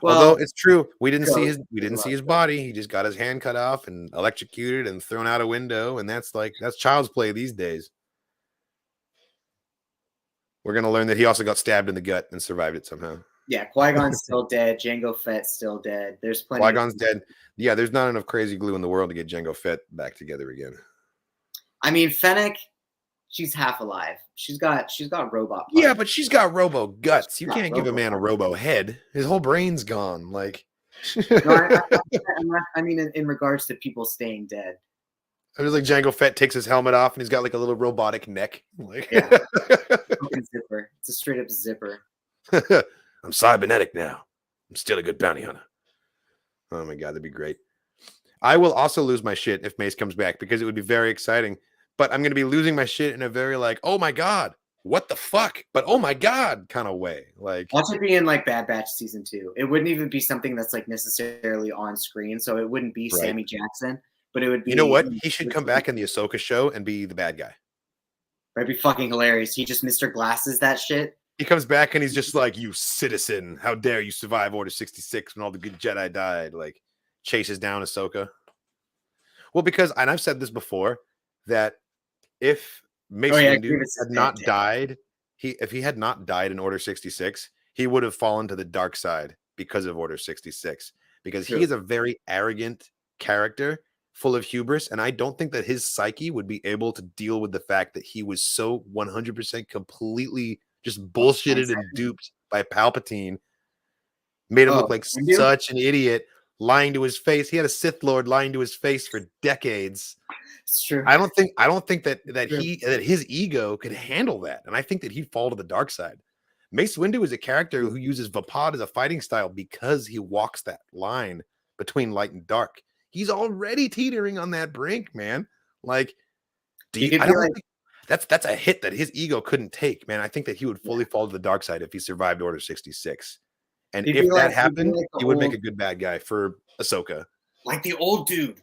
Well, although it's true, we didn't see his body. He just got his hand cut off and electrocuted and thrown out a window, and that's child's play these days. We're gonna learn that he also got stabbed in the gut and survived it somehow.
Yeah, Qui-Gon's still dead. Jango Fett's still dead. There's plenty.
Qui-Gon's dead. Yeah, there's not enough crazy glue in the world to get Jango Fett back together again.
I mean, Fennec, she's half alive. She's got robot parts.
Yeah, but she's got robo guts. You can't give a man a robo head. His whole brain's gone. Like,
no, I mean, in regards to people staying dead.
I was like, Jango Fett takes his helmet off and he's got like a little robotic neck. Like,
yeah. Zipper. It's a straight up zipper.
I'm cybernetic now. I'm still a good bounty hunter. Oh my god, that'd be great. I will also lose my shit if Mace comes back, because it would be very exciting. But I'm going to be losing my shit in a very like, oh my god, what the fuck, but oh my god kind of way. Like,
watch it be in like Bad Batch season 2. It wouldn't even be something that's like necessarily on screen, so it wouldn't be
Right.
Sammy Jackson, but it would be.
You know what? He should come back in the Ahsoka show and be the bad guy.
That'd be fucking hilarious. He just Mr. Glasses that shit.
He comes back and he's just like, "You citizen, how dare you survive Order 66 when all the good Jedi died?" Like, chases down Ahsoka. Well, because, and I've said this before, that if Mace Windu
Grievous
had
is
not
dead.
died, if he had not died in Order 66, he would have fallen to the dark side because of Order 66. Because
True.
he is a very arrogant character, full of hubris, and I don't think that his psyche would be able to deal with the fact that he was so 100% completely just bullshitted and duped by Palpatine, made him look like such an idiot, lying to his face. He had a Sith Lord lying to his face for decades.
It's true.
I don't think that his ego could handle that, and I think that he'd fall to the dark side. Mace Windu is a character who uses Vapad as a fighting style because he walks that line between light and dark. He's already teetering on that brink, man. Like, that's a hit that his ego couldn't take, man. I think that he would fully fall to the dark side if he survived Order 66. And if that happened, he would make a good bad guy for Ahsoka.
Like the old dude.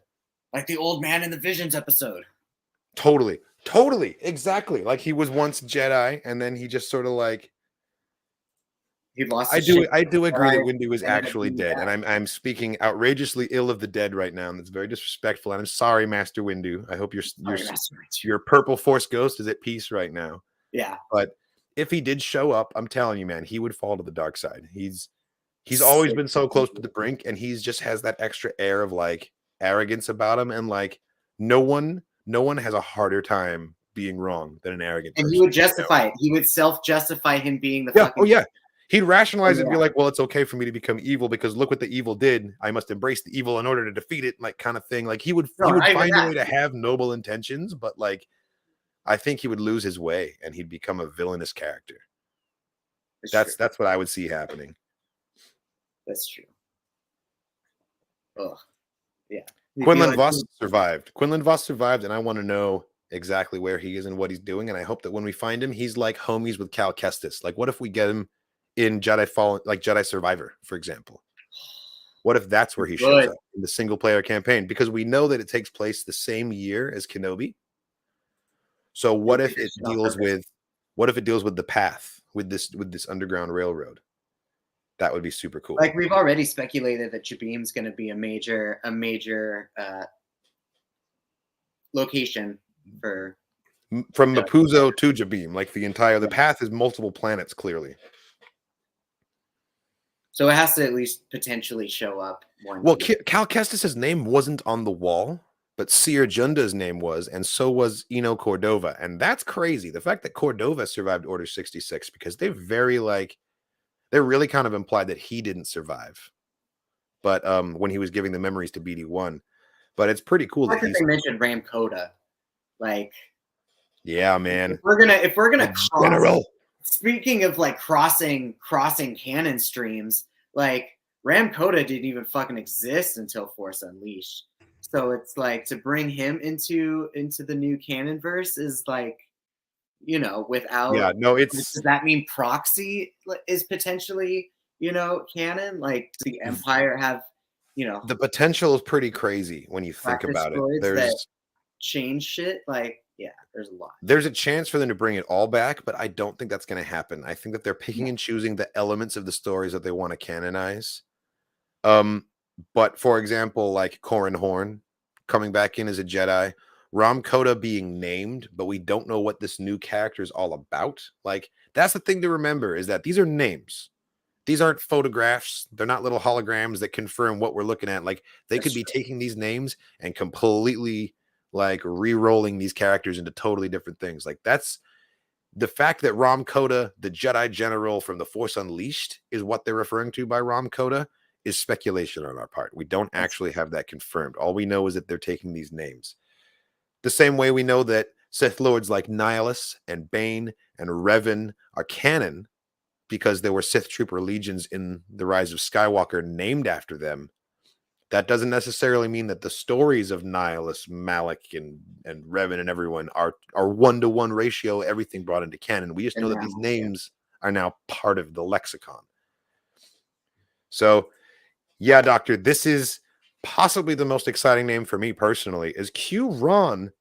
Like the old man in the Visions episode.
Totally. Exactly. Like he was once Jedi, and then he just sort of like,
he lost.
I do agree that Windu is actually dead, and I'm speaking outrageously ill of the dead right now, and that's very disrespectful. And I'm sorry, Master Windu. I hope your purple Force ghost is at peace right now.
Yeah.
But if he did show up, I'm telling you, man, he would fall to the dark side. He's always been so close to the brink, and he's just has that extra air of like arrogance about him, and like no one has a harder time being wrong than an arrogant person.
And he would justify it. He would self-justify him being the fucking.
Oh yeah. He'd rationalize it and be like, well, it's okay for me to become evil because look what the evil did. I must embrace the evil in order to defeat it, like kind of thing. Like he would find a way to have noble intentions, but like I think he would lose his way and he'd become a villainous character. That's what I would see happening.
That's true. Ugh. Yeah.
Quinlan Voss survived. And I want to know exactly where he is and what he's doing. And I hope that when we find him, he's like homies with Cal Kestis. Like, what if we get him in Jedi Fallen, like Jedi Survivor, for example? What if that's where he shows up in the single player campaign? Because we know that it takes place the same year as Kenobi. So what if it deals with the path, with this underground railroad? That would be super cool.
Like we've already speculated that Jabeem's going to be a major location for
from Mapuzo to Jabeem. Like the path is multiple planets, clearly. So
it has to at least potentially show up.
Well, Cal Kestis' name wasn't on the wall, but Seer Junda's name was, and so was Eno Cordova. And that's crazy. The fact that Cordova survived Order 66, because they're really kind of implied that he didn't survive. But when he was giving the memories to BD1. But it's pretty cool that
they mentioned Ram Koda. Like,
yeah, man.
If we're gonna cross, speaking of like crossing canon streams, like Ram Koda didn't even fucking exist until Force Unleashed. So it's like to bring him into the new canon verse is like, you know, without does that mean Proxy is potentially, you know, canon? Like, does the Empire have, you know,
the potential is pretty crazy when you think about it. There's
change shit. Like, yeah, there's a lot. There's
a chance for them to bring it all back, but I don't think that's going to happen. I think that they're picking and choosing the elements of the stories that they want to canonize. But for example, like Corran Horn coming back in as a Jedi, Ram Koda being named, but we don't know what this new character is all about. Like, that's the thing to remember, is that these are names. These aren't photographs. They're not little holograms that confirm what we're looking at. Like, they could be taking these names and completely like re-rolling these characters into totally different things. Like, that's the fact that Ram Koda, the Jedi General from The Force Unleashed, is what they're referring to by Ram Koda is speculation on our part. We don't actually have that confirmed. All we know is that they're taking these names. The same way we know that Sith Lords like Nihilus and Bane and Revan are canon because there were Sith Trooper legions in The Rise of Skywalker named after them. That doesn't necessarily mean that the stories of Nihilus, Malik, and Revan and everyone are 1-to-1 ratio, everything brought into canon. We just know that these names are now part of the lexicon. So, yeah, Doctor, this is possibly the most exciting name for me personally, is Q-Ron,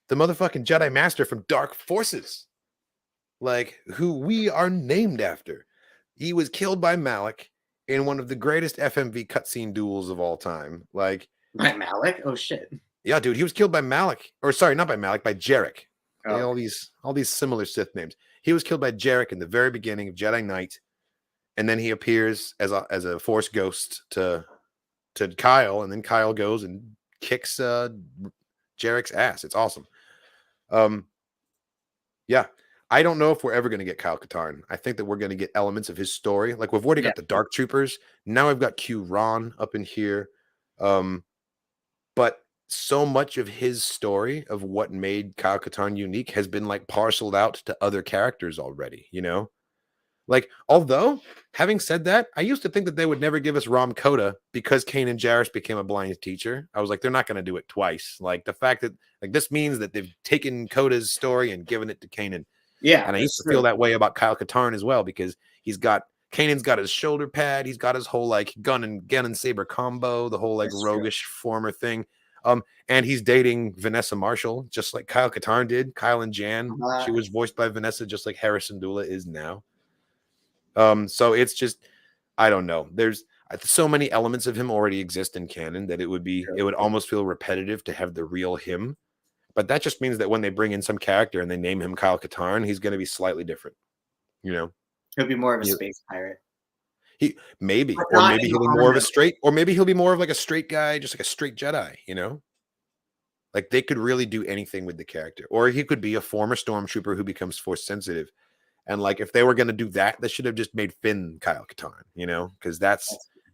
the motherfucking Jedi Master from Dark Forces, like, who we are named after. He was killed by Malik in one of the greatest FMV cutscene duels of all time. Like,
by Malik? Oh shit.
Yeah, dude, he was killed by Malik. Or sorry, not by Malik, by Jarek.
Oh.
All these similar Sith names. He was killed by Jarek in the very beginning of Jedi Knight, and then he appears as a Force ghost to Kyle, and then Kyle goes and kicks Jarek's ass. It's awesome. Yeah. I don't know if we're ever going to get Kyle Katarn. I think that we're going to get elements of his story. Like, we've already got the Dark Troopers. Now I've got Q-Ron up in here. But so much of his story of what made Kyle Katarn unique has been like parceled out to other characters already, you know? Like, although, having said that, I used to think that they would never give us Ram Koda because Kanan Jarrus became a blind teacher. I was like, they're not going to do it twice. Like, the fact that, like, this means that they've taken Koda's story and given it to Kanan.
Yeah.
And I used to feel that way about Kyle Katarn as well, because Kanan's got his shoulder pad, he's got his whole like gun and saber combo, the whole like roguish former thing. And he's dating Vanessa Marshall, just like Kyle Katarn did. Kyle and Jan. She was voiced by Vanessa, just like Harrison Dula is now. So it's just, I don't know. There's so many elements of him already exist in canon that it would almost feel repetitive to have the real him. But that just means that when they bring in some character and they name him Kyle Katarn, he's going to be slightly different, you know?
He'll be more of a space pirate.
Maybe he'll be more of a straight, or maybe he'll be more of like a straight guy, just like a straight Jedi, you know? Like, they could really do anything with the character. Or he could be a former stormtrooper who becomes force sensitive. And like, if they were going to do that, they should have just made Finn Kyle Katarn, you know? Because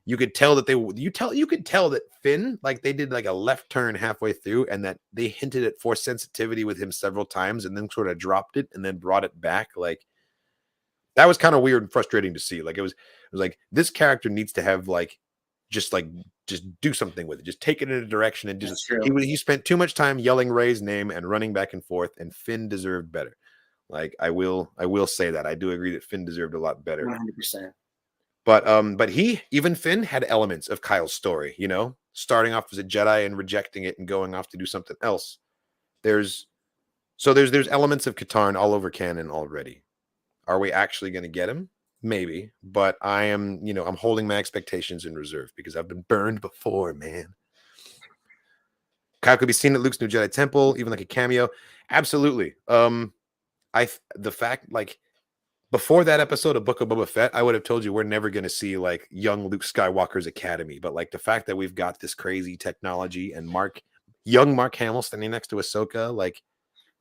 you could tell that you could tell that Finn, like, they did like a left turn halfway through, and that they hinted at force sensitivity with him several times and then sort of dropped it and then brought it back. Like, that was kind of weird and frustrating to see. Like, it was like, this character needs to have just do something with it. Just take it in a direction and just, he spent too much time yelling Rey's name and running back and forth, and Finn deserved better. Like, I will say that. I do agree that Finn deserved a lot better.
100%.
But even Finn had elements of Kyle's story, you know, starting off as a Jedi and rejecting it and going off to do something else. There's elements of Katarn all over canon already. Are we actually going to get him? Maybe, but I'm holding my expectations in reserve because I've been burned before, man. Kyle could be seen at Luke's new Jedi Temple, even like a cameo. Absolutely. The fact, like, before that episode of Book of Boba Fett, I would have told you we're never going to see like young Luke Skywalker's academy. But like, the fact that we've got this crazy technology and young Mark Hamill standing next to Ahsoka, like,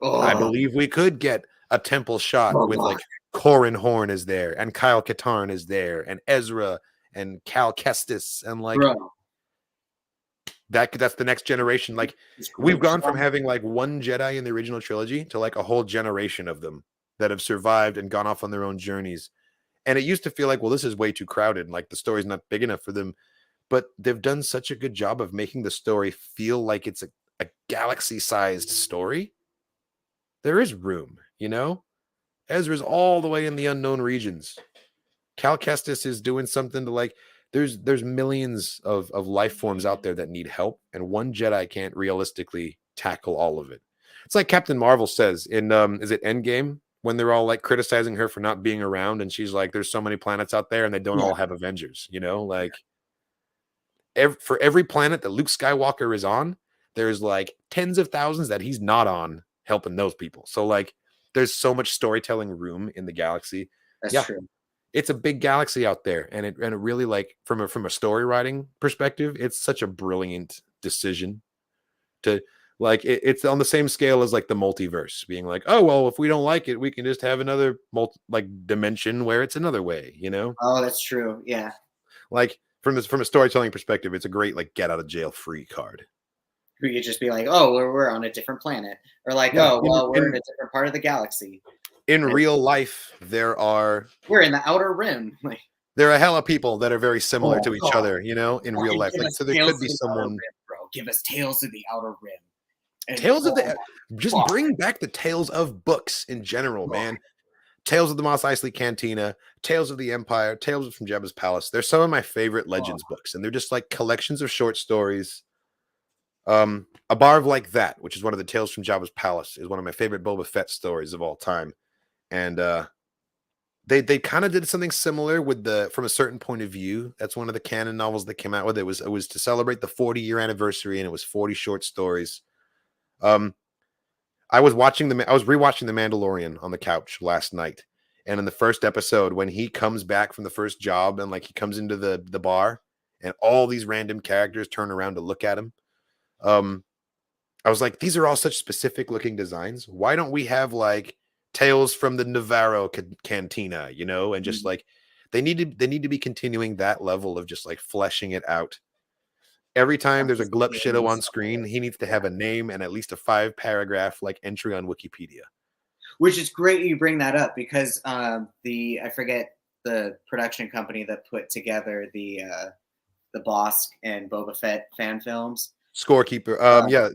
I believe we could get a temple shot with like Corran Horn is there, and Kyle Katarn is there, and Ezra and Cal Kestis, and like, that's the next generation. Like, we've gone from having like one Jedi in the original trilogy to like a whole generation of them that have survived and gone off on their own journeys. And it used to feel like, well, this is way too crowded, and like the story's not big enough for them. But they've done such a good job of making the story feel like it's a galaxy-sized story. There is room, you know? Ezra's all the way in the unknown regions. Cal Kestis is doing something to like, there's millions of life forms out there that need help, and one Jedi can't realistically tackle all of it. It's like Captain Marvel says in is it Endgame, when they're all like criticizing her for not being around, and she's like, there's so many planets out there and they don't all have Avengers, you know? Like, for every planet that Luke Skywalker is on, there's like tens of thousands that he's not on helping those people. So like, there's so much storytelling room in the galaxy.
That's true.
It's a big galaxy out there, and it really, like, from a story writing perspective, it's such a brilliant decision to like, it's on the same scale as like the multiverse being like, oh well, if we don't like it, we can just have another dimension where it's another way, you know?
Oh, that's true. Yeah.
Like, from a storytelling perspective, it's a great like get out of jail free card.
We could just be like, oh, we're on a different planet, or like, oh, well, we're in a different part of the galaxy.
In real life, we're
in the outer rim.
there are a hell of people that are very similar to each
God.
other, you know, in real life.
Give
Like,
us
so there
Tales
could be
of the Outer
someone.
Rim, bro. Give us Tales of the Outer Rim. And
Tales of the just
fuck.
bring back the Tales of books in general,
Fuck.
man. Tales of the Mos Eisley Cantina, Tales of the Empire, Tales from Jabba's Palace. They're some of my favorite Legends books, and they're just like collections of short stories. A Barv Like That, which is one of the Tales from Jabba's Palace, is one of my favorite Boba Fett stories of all time. And they kind of did something similar with the From a Certain Point of View. That's one of the canon novels that came out with it. It was to celebrate the 40-year anniversary, and it was 40 short stories. I was rewatching The Mandalorian on the couch last night, and in the first episode, when he comes back from the first job and like he comes into the bar, and all these random characters turn around to look at him, I was like, these are all such specific looking designs. Why don't we have like Tales from the Navarro Cantina, you know, and just like they need to be continuing that level of just like fleshing it out. Every time there's a Glup Shido on screen, he needs to have a name and at least a 5-paragraph like entry on Wikipedia.
Which is great you bring that up because I forget the production company that put together the Bosk and Boba Fett fan films.
Scorekeeper,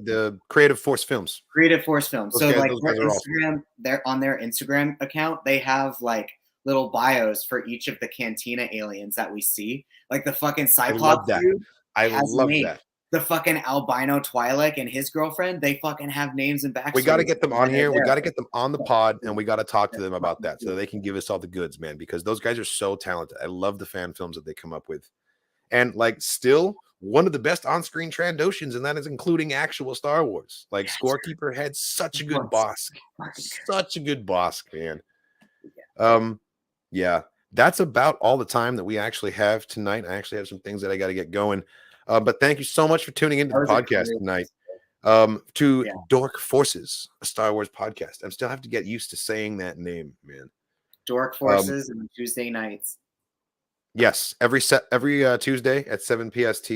the Creative Force Films.
Creative Force Films. So like
their
Instagram, they're on their Instagram account, they have like little bios for each of the Cantina aliens that we see. Like the fucking Cyclops dude.
I love that.
The fucking albino Twi'lek and his girlfriend, they fucking have names and backstories.
We got to get them on here. We got to get them on the pod, and we got to talk to them about that so they can give us all the goods, man, because those guys are so talented. I love the fan films that they come up with. And like still one of the best on-screen Trandoshans, and that is including actual Star Wars. Like Scorekeeper had such a good Bosk. Such a good Bosk, man. Yeah. That's about all the time that we actually have tonight. I actually have some things that I got to get going. But thank you so much for tuning into the podcast tonight. To Dork Forces, a Star Wars podcast. I still have to get used to saying that name, man.
Dork Forces and Tuesday nights.
Yes, every Tuesday at 7 PST.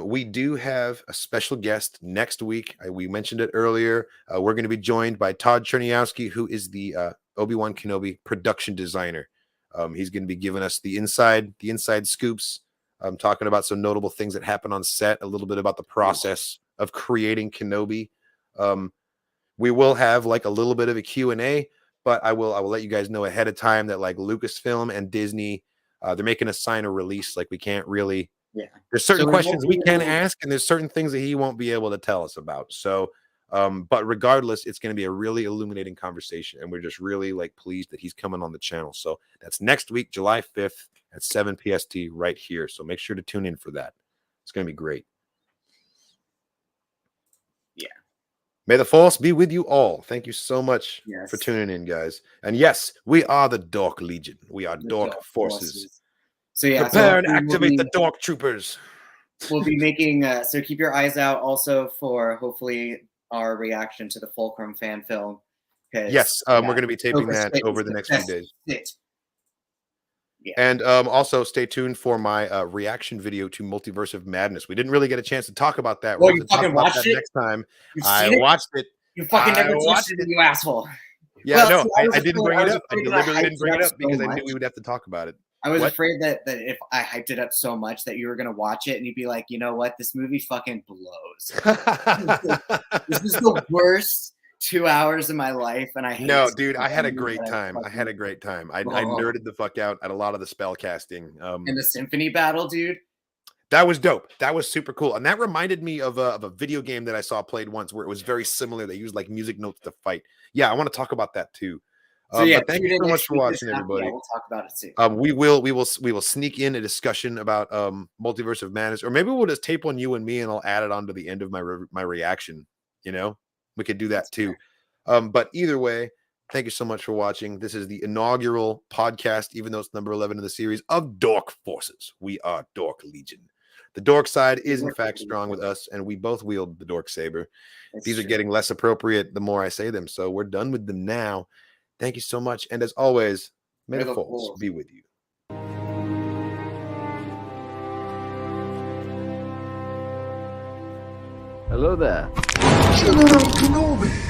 We do have a special guest next week. We mentioned it earlier. We're going to be joined by Todd Cherniowski, who is the Obi-Wan Kenobi production designer. He's going to be giving us the inside scoops. Talking about some notable things that happen on set, a little bit about the process of creating Kenobi. We will have like a little bit of a Q&A, but I will let you guys know ahead of time that like Lucasfilm and Disney, they're making us sign a release. Like we can't really, there's certain questions we can ask, and there's certain things that he won't be able to tell us about. So, but regardless, it's going to be a really illuminating conversation, and we're just really like pleased that he's coming on the channel. So that's next week, July 5th at 7 PST right here. So make sure to tune in for that. It's going to be great.
Yeah.
May the Force be with you all. Thank you so much for tuning in, guys. And yes, we are the Dork Legion. We are Dork Forces.
So yeah,
prepare and activate the Dork Troopers.
We'll be making, so keep your eyes out also for hopefully our reaction to the Fulcrum fan film.
Yes, we're going to be taping that over the next few days. Yeah. And also stay tuned for my reaction video to Multiverse of Madness. We didn't really get a chance to talk about that.
Well, you fucking watched it
next time.
I
watched it.
You fucking never watched it, you asshole.
Yeah, well, no, I didn't bring it up. I deliberately didn't bring it up because I knew we would have to talk about it.
I was afraid that if I hyped it up so much that you were gonna watch it and you'd be like, you know what, this movie fucking blows. This is the worst 2 hours of my life, and I hate
dude, I had a great time. I nerded the fuck out at a lot of the spell casting.
And the symphony battle, dude.
That was dope. That was super cool. And that reminded me of a video game that I saw played once where it was very similar. They used like music notes to fight. Yeah, I want to talk about that too.
So yeah,
but thank you so much for watching, everybody.
Yeah, we'll talk about it too.
We will sneak in a discussion about Multiverse of Madness, or maybe we'll just tape on you and me, and I'll add it on to the end of my reaction. You know, we could do that too. But either way, thank you so much for watching. This is the inaugural podcast, even though it's number 11 in the series, of Dork Forces. We are Dork Legion. The Dork side is in fact strong with us, and we both wield the Dork saber. These are getting less appropriate the more I say them, so we're done with them now. Thank you so much, and as always, may the Force be with you.
Hello there.
General Kenobi!